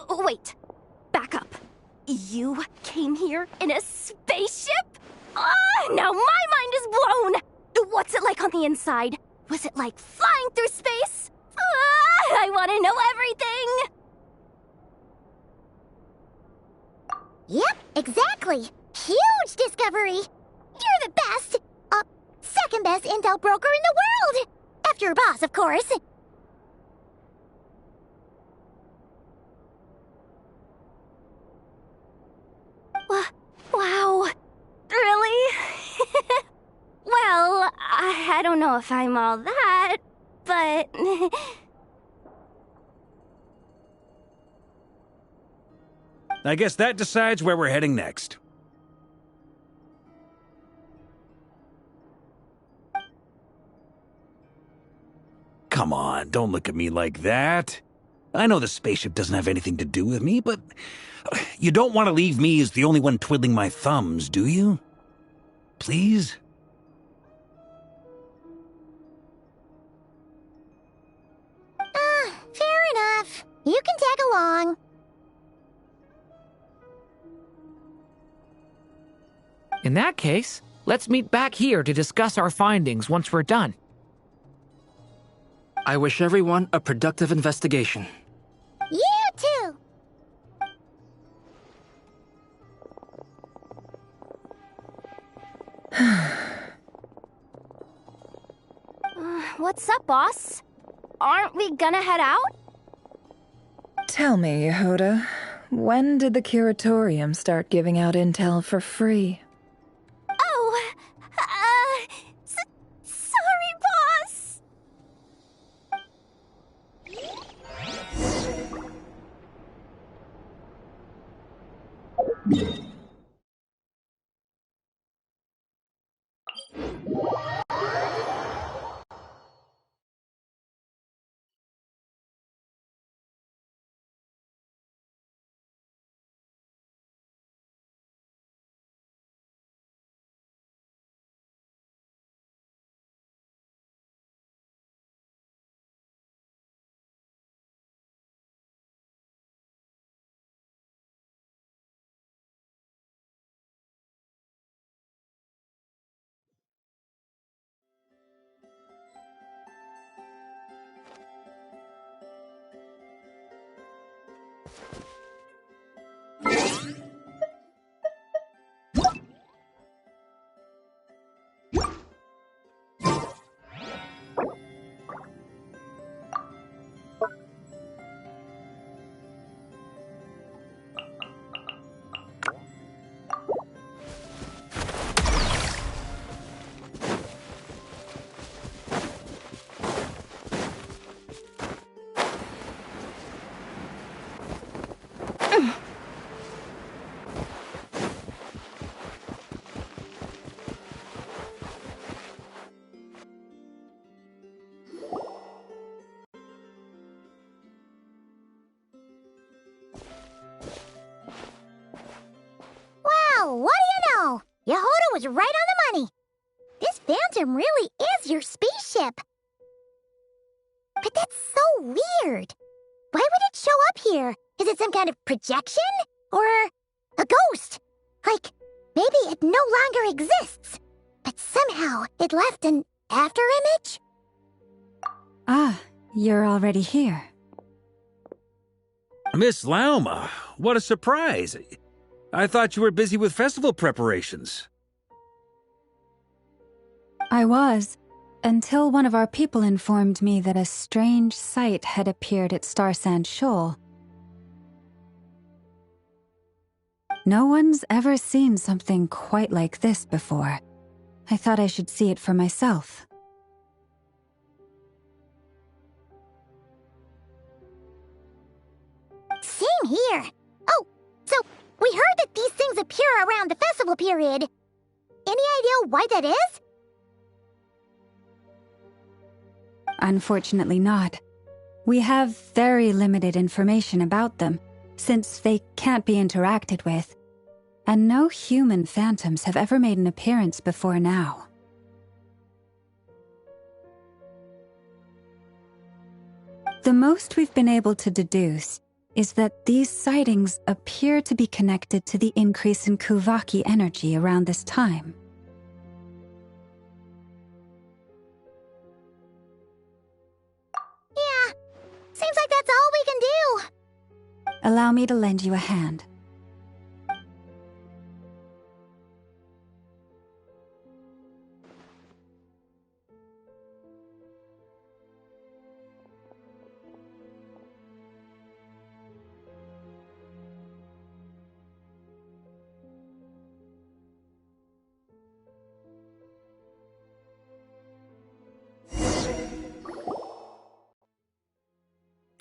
Wait. Back up. You came here in a spaceship? Now my mind is blown! What's it like on the inside? Was it like flying through space? I want to know everything! Yep, exactly. Huge discovery. You're the best. Second best intel broker in the world. After your boss, of course. Wow. Really? Well, I don't know if I'm all that, but... I guess that decides where we're heading next. Come on, don't look at me like that. I know the spaceship doesn't have anything to do with me, but you don't want to leave me as the only one twiddling my thumbs, do you? Please? Fair enough. You can tag along. In that case, let's meet back here to discuss our findings once we're done. I wish everyone a productive investigation. You too. What's up, boss? Aren't we gonna head out? Tell me, Yehuda, when did the Curatorium start giving out intel for free? Oh, sorry, boss. Wow, what do you know? Yehuda was right on the money. This Phantom really is your spaceship. But that's so weird. Why would it show up here? Is it some kind of projection? Or a ghost? Like, maybe it no longer exists, but somehow it left an afterimage? Ah, you're already here. Miss Lauma, what a surprise. I thought you were busy with festival preparations. I was, until one of our people informed me that a strange sight had appeared at Starsand Shoal. No one's ever seen something quite like this before. I thought I should see it for myself. Same here. Oh, so we heard that these things appear around the festival period. Any idea why that is? Unfortunately not. We have very limited information about them, since they can't be interacted with, and no human phantoms have ever made an appearance before now. The most we've been able to deduce is that these sightings appear to be connected to the increase in Kuvaki energy around this time. Yeah, seems like that's all we can do. Allow me to lend you a hand.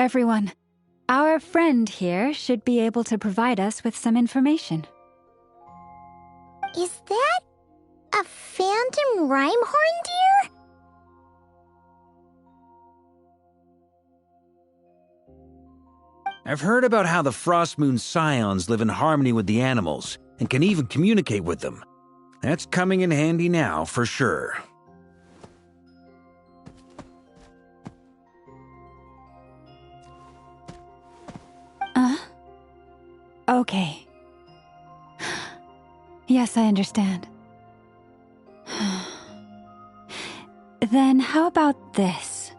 Everyone, Our friend here should be able to provide us with some information. Is that a phantom rhyme-horn deer? I've heard about how the Frost Moon Scions live in harmony with the animals and can even communicate with them. That's coming in handy now, for sure. Okay. Yes, I understand. Then how about this?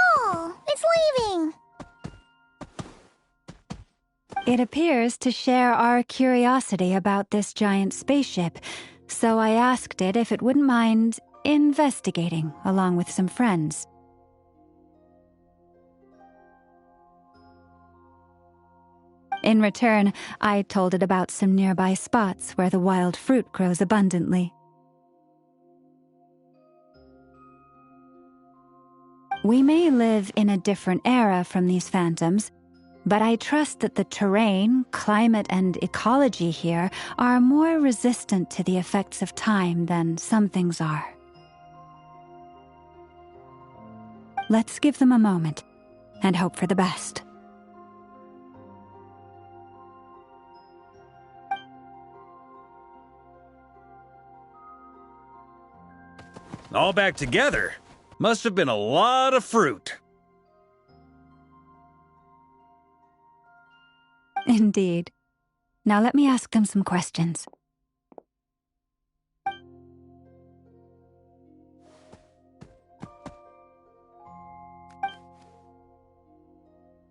Oh, it's leaving. It appears to share our curiosity about this giant spaceship, so I asked it if it wouldn't mind investigating along with some friends. In return, I told it about some nearby spots where the wild fruit grows abundantly. We may live in a different era from these phantoms, but I trust that the terrain, climate, and ecology here are more resistant to the effects of time than some things are. Let's give them a moment and hope for the best. All back together? Must have been a lot of fruit. Indeed. Now let me ask them some questions.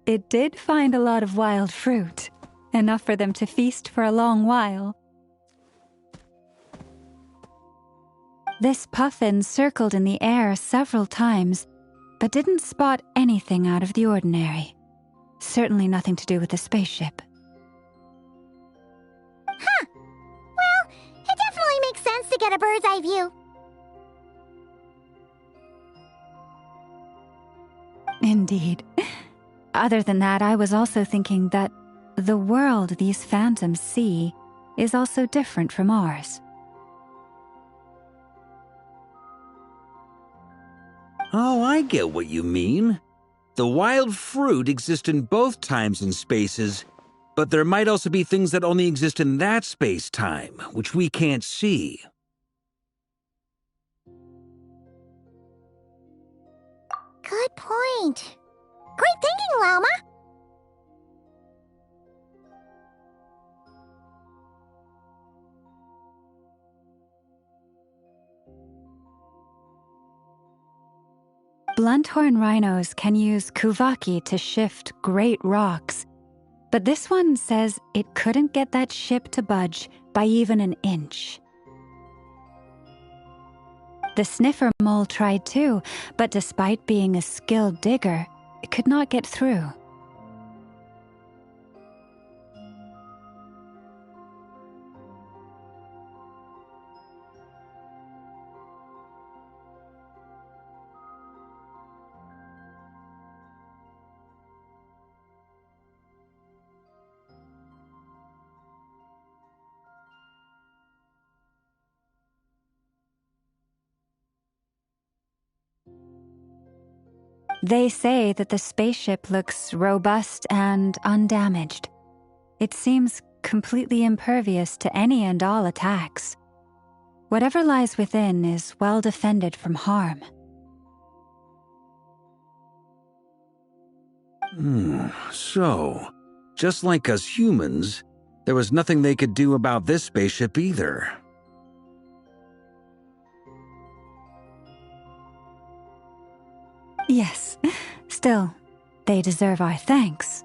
It did find a lot of wild fruit, enough for them to feast for a long while. This puffin circled in the air several times, but didn't spot anything out of the ordinary. Certainly nothing to do with the spaceship. Huh. Well, it definitely makes sense to get a bird's eye view. Indeed. Other than that, I was also thinking that the world these phantoms see is also different from ours. Oh, I get what you mean. The wild fruit exist in both times and spaces, but there might also be things that only exist in that space-time, which we can't see. Good point. Great thinking, Llama. Blunthorn rhinos can use kuvaki to shift great rocks, but this one says it couldn't get that ship to budge by even an inch. The sniffer mole tried too, but despite being a skilled digger, it could not get through. They say that the spaceship looks robust and undamaged. It seems completely impervious to any and all attacks. Whatever lies within is well defended from harm. So, just like us humans, there was nothing they could do about this spaceship either. Yes, still, they deserve our thanks.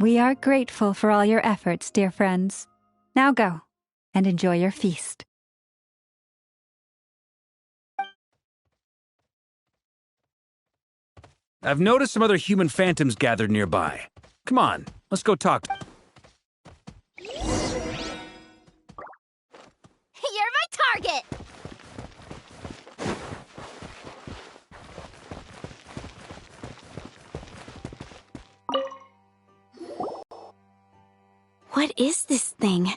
We are grateful for all your efforts, dear friends. Now go and enjoy your feast. I've noticed some other human phantoms gathered nearby. Come on, let's go talk. You're my target! What is this thing?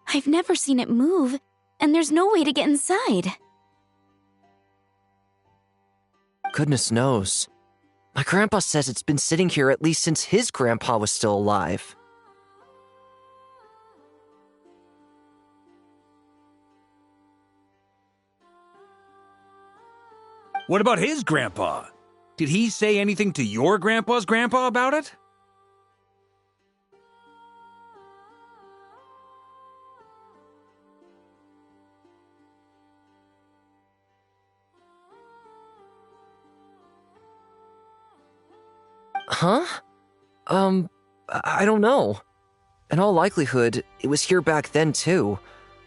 I've never seen it move, and there's no way to get inside. Goodness knows. My grandpa says it's been sitting here at least since his grandpa was still alive. What about his grandpa? Did he say anything to your grandpa's grandpa about it? Huh? I don't know. In all likelihood, it was here back then too.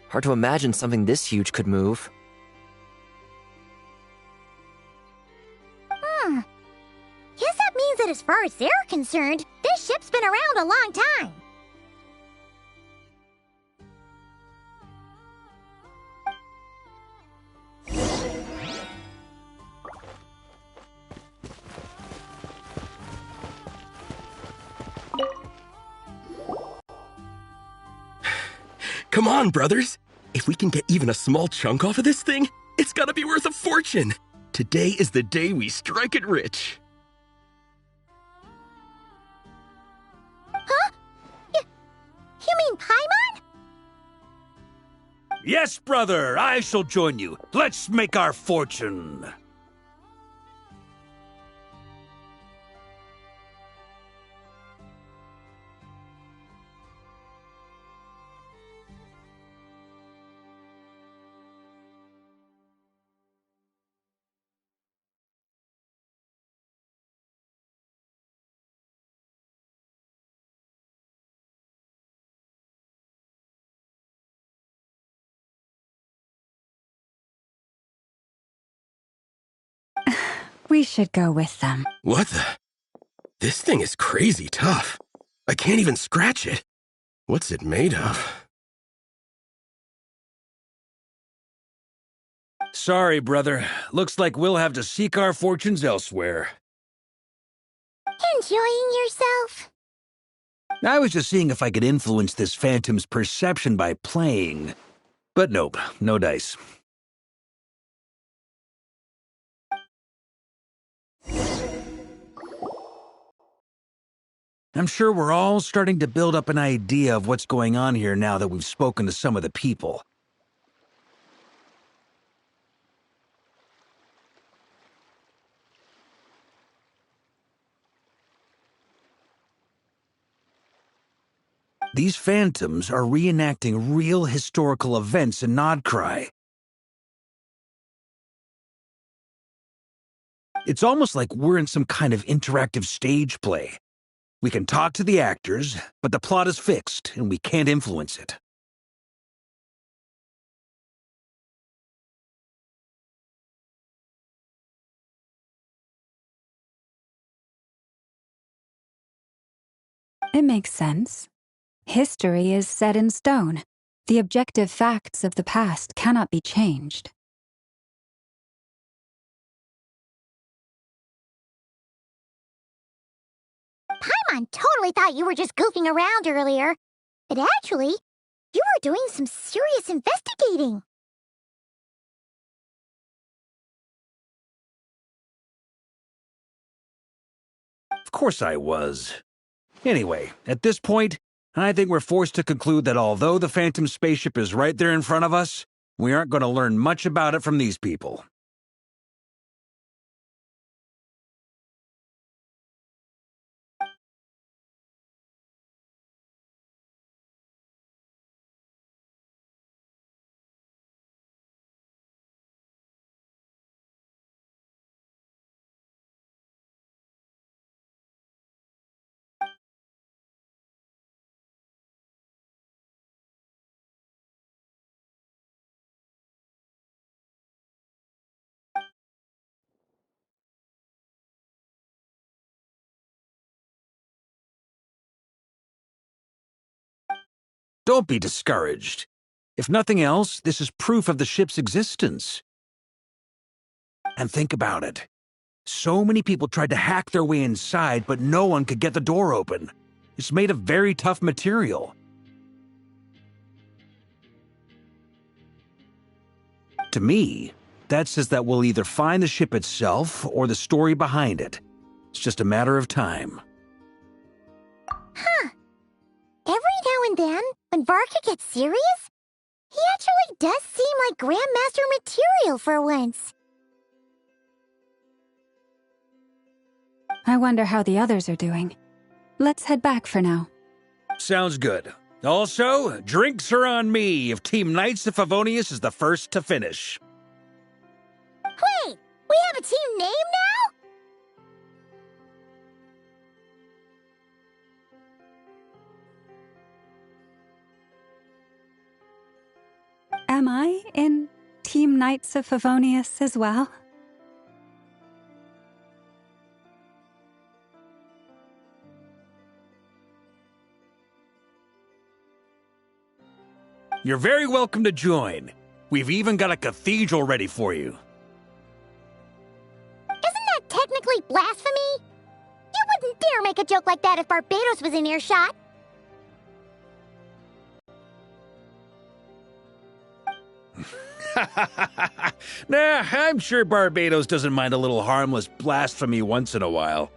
Hard to imagine something this huge could move. Guess that means that as far as they're concerned, this ship's been around a long time. Come on, brothers! If we can get even a small chunk off of this thing, it's gotta be worth a fortune! Today is the day we strike it rich! Huh? You mean Paimon? Yes, brother, I shall join you. Let's make our fortune. We should go with them. What the? This thing is crazy tough. I can't even scratch it. What's it made of? Sorry, brother. Looks like we'll have to seek our fortunes elsewhere. Enjoying yourself? I was just seeing if I could influence this phantom's perception by playing. But nope, no dice. I'm sure we're all starting to build up an idea of what's going on here now that we've spoken to some of the people. These phantoms are reenacting real historical events in Nodcry. It's almost like we're in some kind of interactive stage play. We can talk to the actors, but the plot is fixed, and we can't influence it. It makes sense. History is set in stone. The objective facts of the past cannot be changed. Paimon totally thought you were just goofing around earlier. But actually, you were doing some serious investigating. Of course I was. Anyway, at this point, I think we're forced to conclude that although the Phantom spaceship is right there in front of us, we aren't going to learn much about it from these people. Don't be discouraged. If nothing else, this is proof of the ship's existence. And think about it. So many people tried to hack their way inside, but no one could get the door open. It's made of very tough material. To me, that says that we'll either find the ship itself or the story behind it. It's just a matter of time. Huh. Every now and then, when Varka gets serious, he actually does seem like Grandmaster material for once. I wonder how the others are doing. Let's head back for now. Sounds good. Also, drinks are on me if Team Knights of Favonius is the first to finish. Wait, we have a team name now? Am I in Team Knights of Favonius as well? You're very welcome to join. We've even got a cathedral ready for you. Isn't that technically blasphemy? You wouldn't dare make a joke like that if Barbados was in earshot. Nah, I'm sure Barbados doesn't mind a little harmless blasphemy once in a while.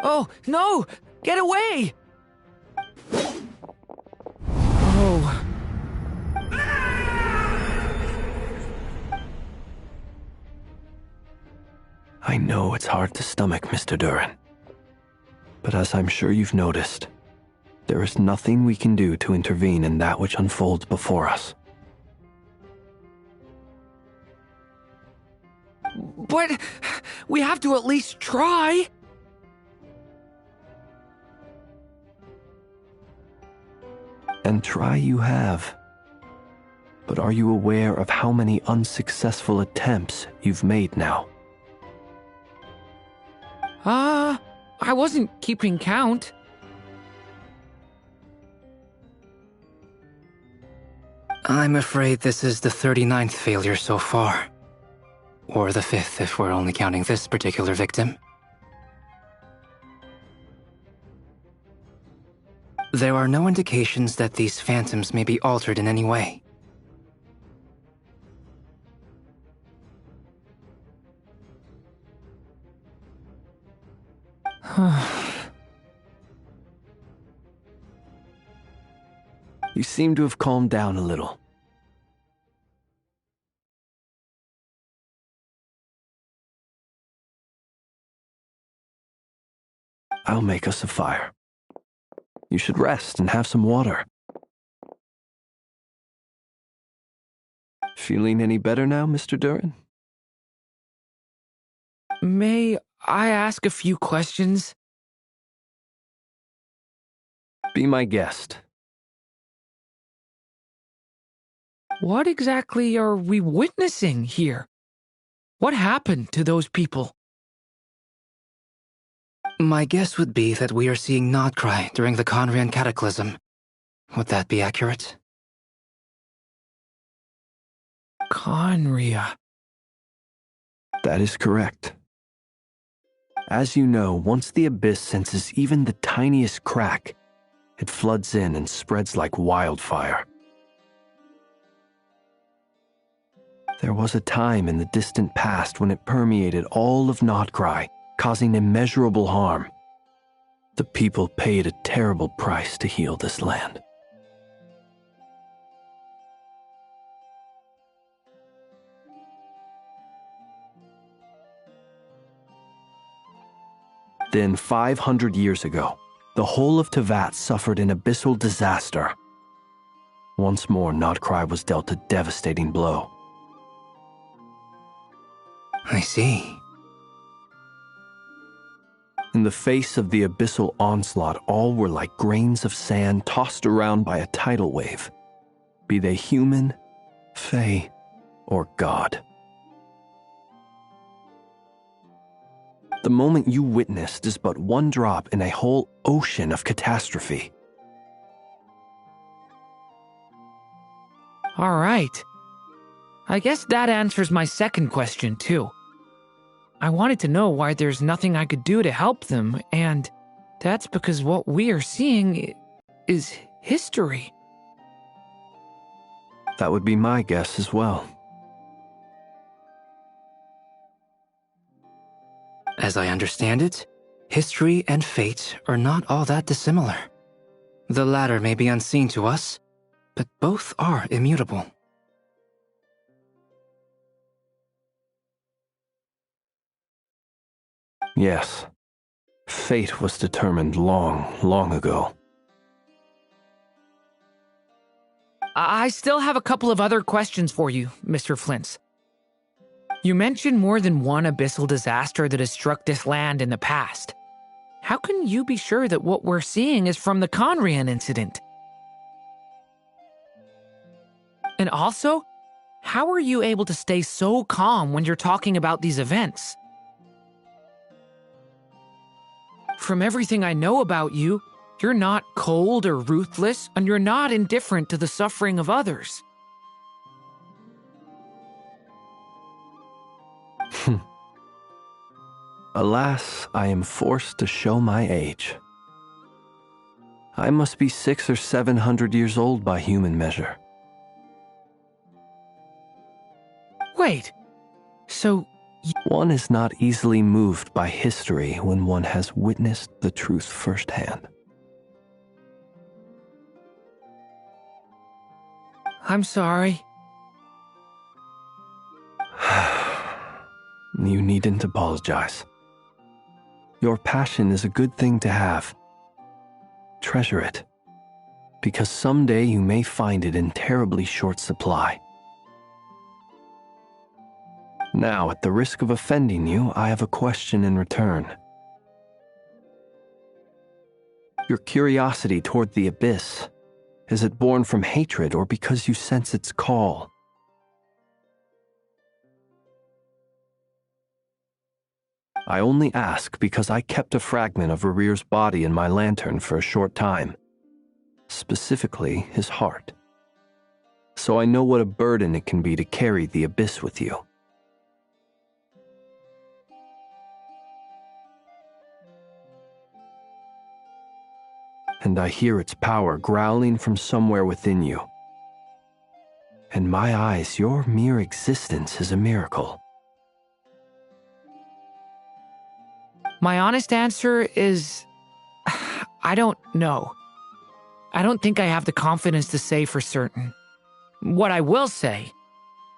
Oh, no! Get away! Oh. I know it's hard to stomach, Mr. Duran. But as I'm sure you've noticed, there is nothing we can do to intervene in that which unfolds before us. But we have to at least try. And try you have. But are you aware of how many unsuccessful attempts you've made now? I wasn't keeping count. I'm afraid this is the 39th failure so far. Or the 5th if we're only counting this particular victim. There are no indications that these phantoms may be altered in any way. You seem to have calmed down a little. I'll make us a fire. You should rest and have some water. Feeling any better now, Mr. Duran? May I ask a few questions? Be my guest. What exactly are we witnessing here? What happened to those people? My guess would be that we are seeing Nodcry during the Conrian Cataclysm. Would that be accurate? Conria. That is correct. As you know, once the Abyss senses even the tiniest crack, it floods in and spreads like wildfire. There was a time in the distant past when it permeated all of Nodcry, causing immeasurable harm. The people paid a terrible price to heal this land. Then 500 years ago, the whole of Teyvat suffered an abyssal disaster. Once more, Nodcry was dealt a devastating blow. I see. In the face of the abyssal onslaught, all were like grains of sand tossed around by a tidal wave, be they human, fae, or god. The moment you witnessed is but one drop in a whole ocean of catastrophe. All right. I guess that answers my second question, too. I wanted to know why there's nothing I could do to help them, and that's because what we are seeing is history. That would be my guess as well. As I understand it, history and fate are not all that dissimilar. The latter may be unseen to us, but both are immutable. Yes, fate was determined long, long ago. I still have a couple of other questions for you, Mr. Flint's. You mentioned more than one abyssal disaster that has struck this land in the past. How can you be sure that what we're seeing is from the Conrian incident? And also, how are you able to stay so calm when you're talking about these events? From everything I know about you, you're not cold or ruthless, and you're not indifferent to the suffering of others. Alas, I am forced to show my age. I must be 600 or 700 years old by human measure. Wait, so... One is not easily moved by history when one has witnessed the truth firsthand. I'm sorry. You needn't apologize. Your passion is a good thing to have. Treasure it, because someday you may find it in terribly short supply. Now, at the risk of offending you, I have a question in return. Your curiosity toward the abyss, is it born from hatred or because you sense its call? I only ask because I kept a fragment of Rarir's body in my lantern for a short time, specifically his heart. So I know what a burden it can be to carry the abyss with you. And I hear its power growling from somewhere within you. In my eyes, your mere existence is a miracle. My honest answer is... I don't know. I don't think I have the confidence to say for certain. What I will say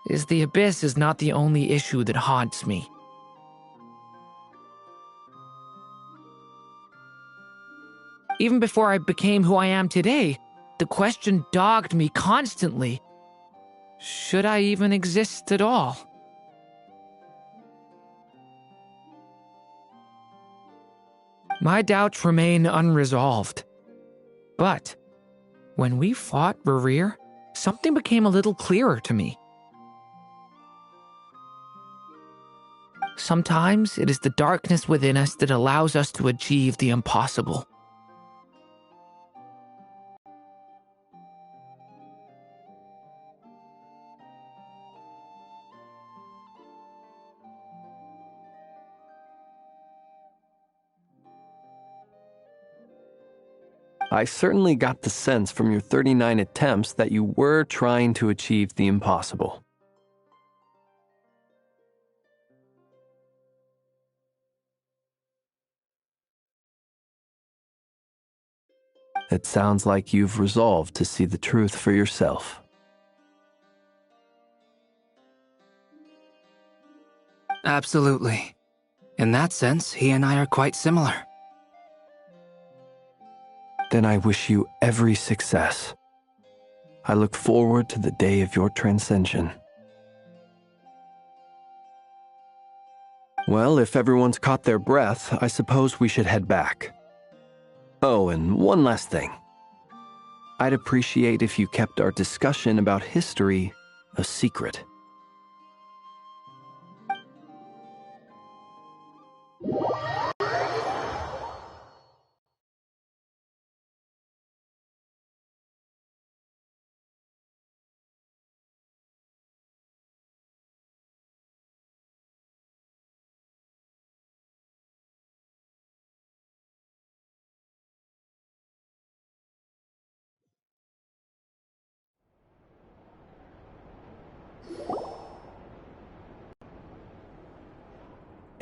is the abyss is not the only issue that haunts me. Even before I became who I am today, the question dogged me constantly. Should I even exist at all? My doubts remain unresolved. But when we fought Rarir, something became a little clearer to me. Sometimes it is the darkness within us that allows us to achieve the impossible. I certainly got the sense from your 39 attempts that you were trying to achieve the impossible. It sounds like you've resolved to see the truth for yourself. Absolutely. In that sense, he and I are quite similar. Then I wish you every success. I look forward to the day of your transcension. Well, if everyone's caught their breath, I suppose we should head back. Oh, and one last thing. I'd appreciate if you kept our discussion about history a secret.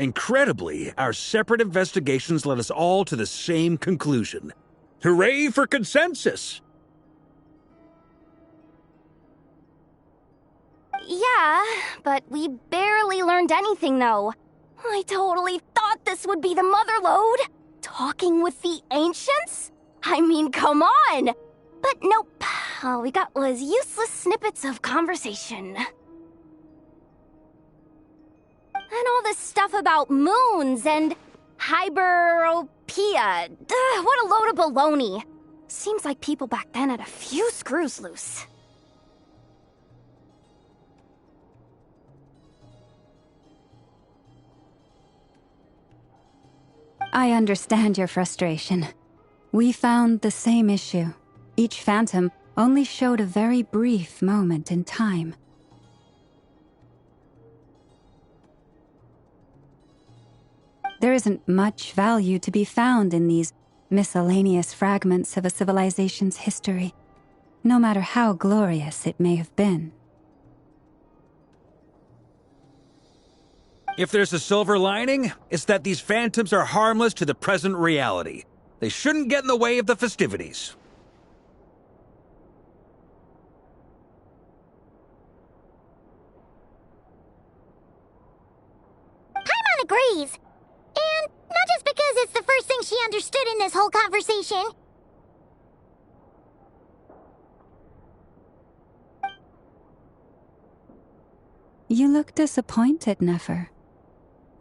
Incredibly, our separate investigations led us all to the same conclusion. Hooray for consensus! Yeah, but we barely learned anything, though. I totally thought this would be the mother lode. Talking with the ancients? I mean, come on! But nope. All we got was useless snippets of conversation. And all this stuff about moons and hyperopia. What a load of baloney. Seems like people back then had a few screws loose. I understand your frustration. We found the same issue. Each phantom only showed a very brief moment in time. There isn't much value to be found in these miscellaneous fragments of a civilization's history, no matter how glorious it may have been. If there's a silver lining, it's that these phantoms are harmless to the present reality. They shouldn't get in the way of the festivities. Paimon agrees. And not just because it's the first thing she understood in this whole conversation. You look disappointed, Nefer.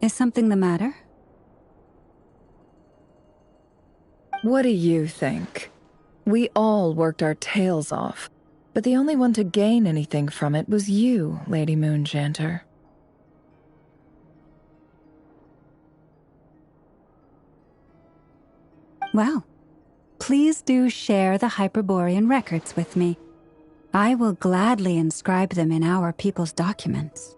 Is something the matter? What do you think? We all worked our tails off, but the only one to gain anything from it was you, Lady Moonjanter. Well, please do share the Hyperborean records with me. I will gladly inscribe them in our people's documents.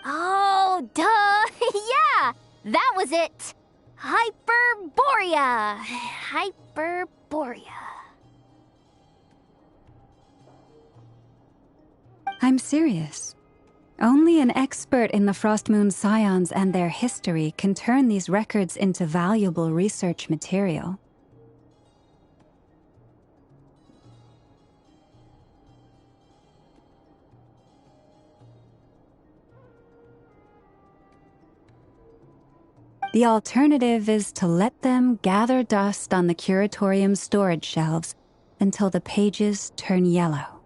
Oh, duh! Yeah! That was it! Hyperborea! Hyperborea. I'm serious. Only an expert in the Frostmoon Scions and their history can turn these records into valuable research material. The alternative is to let them gather dust on the Curatorium's storage shelves until the pages turn yellow.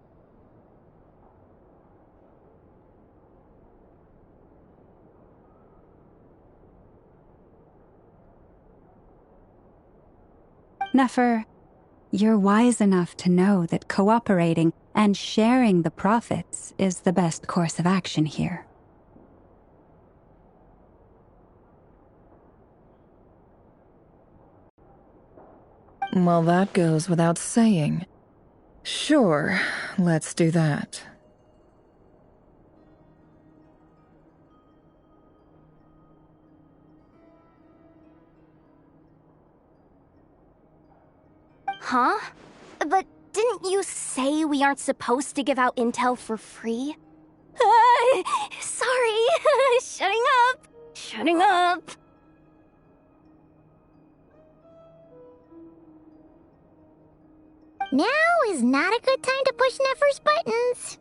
Nefer, you're wise enough to know that cooperating and sharing the profits is the best course of action here. Well, that goes without saying. Sure, let's do that. Huh? But didn't you say we aren't supposed to give out intel for free? Sorry. Shutting up. Shutting up. Now is not a good time to push Nefer's buttons.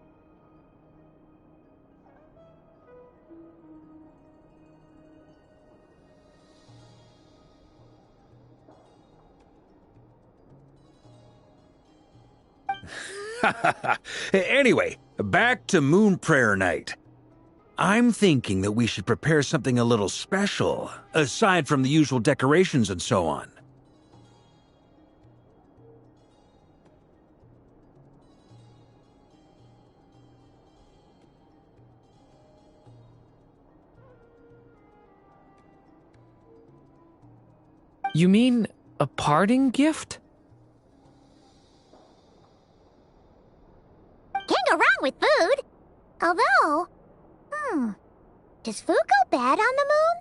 Anyway, back to Moon Prayer Night. I'm thinking that we should prepare something a little special, aside from the usual decorations and so on. You mean a parting gift? Can't go wrong with food. Although, does food go bad on the moon?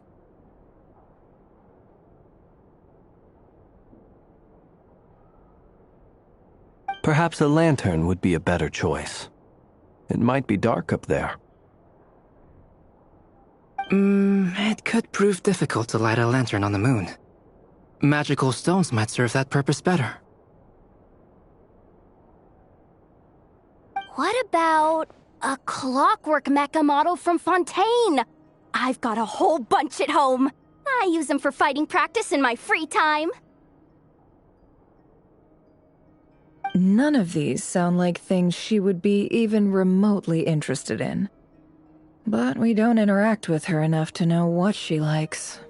Perhaps a lantern would be a better choice. It might be dark up there. It could prove difficult to light a lantern on the moon. Magical stones might serve that purpose better. What about a clockwork mecha model from Fontaine? I've got a whole bunch at home. I use them for fighting practice in my free time. None of these sound like things she would be even remotely interested in. But we don't interact with her enough to know what she likes.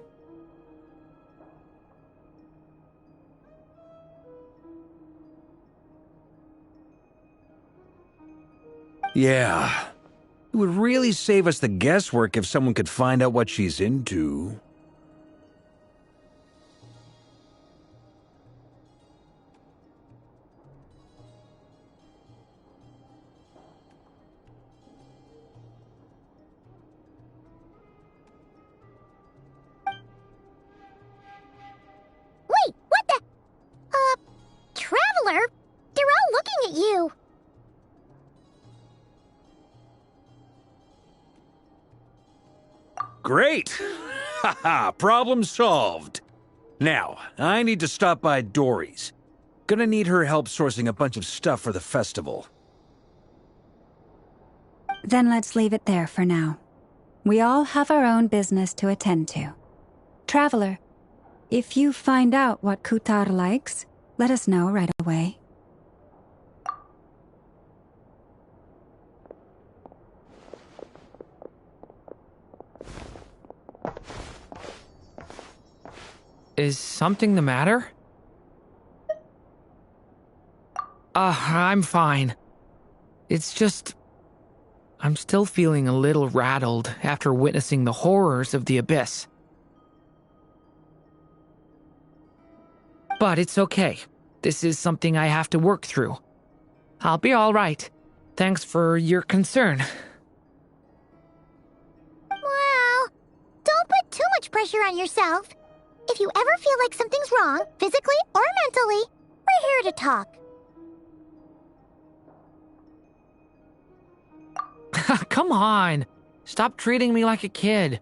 Yeah. It would really save us the guesswork if someone could find out what she's into. Wait, what the? Traveler? They're all looking at you. Great! Haha, problem solved. Now, I need to stop by Dory's. Gonna need her help sourcing a bunch of stuff for the festival. Then let's leave it there for now. We all have our own business to attend to. Traveler, if you find out what Kutar likes, let us know right away. Is something the matter? I'm fine. It's just... I'm still feeling a little rattled after witnessing the horrors of the Abyss. But it's okay. This is something I have to work through. I'll be all right. Thanks for your concern. Well, don't put too much pressure on yourself. If you ever feel like something's wrong, physically or mentally, we're here to talk. Come on. Stop treating me like a kid.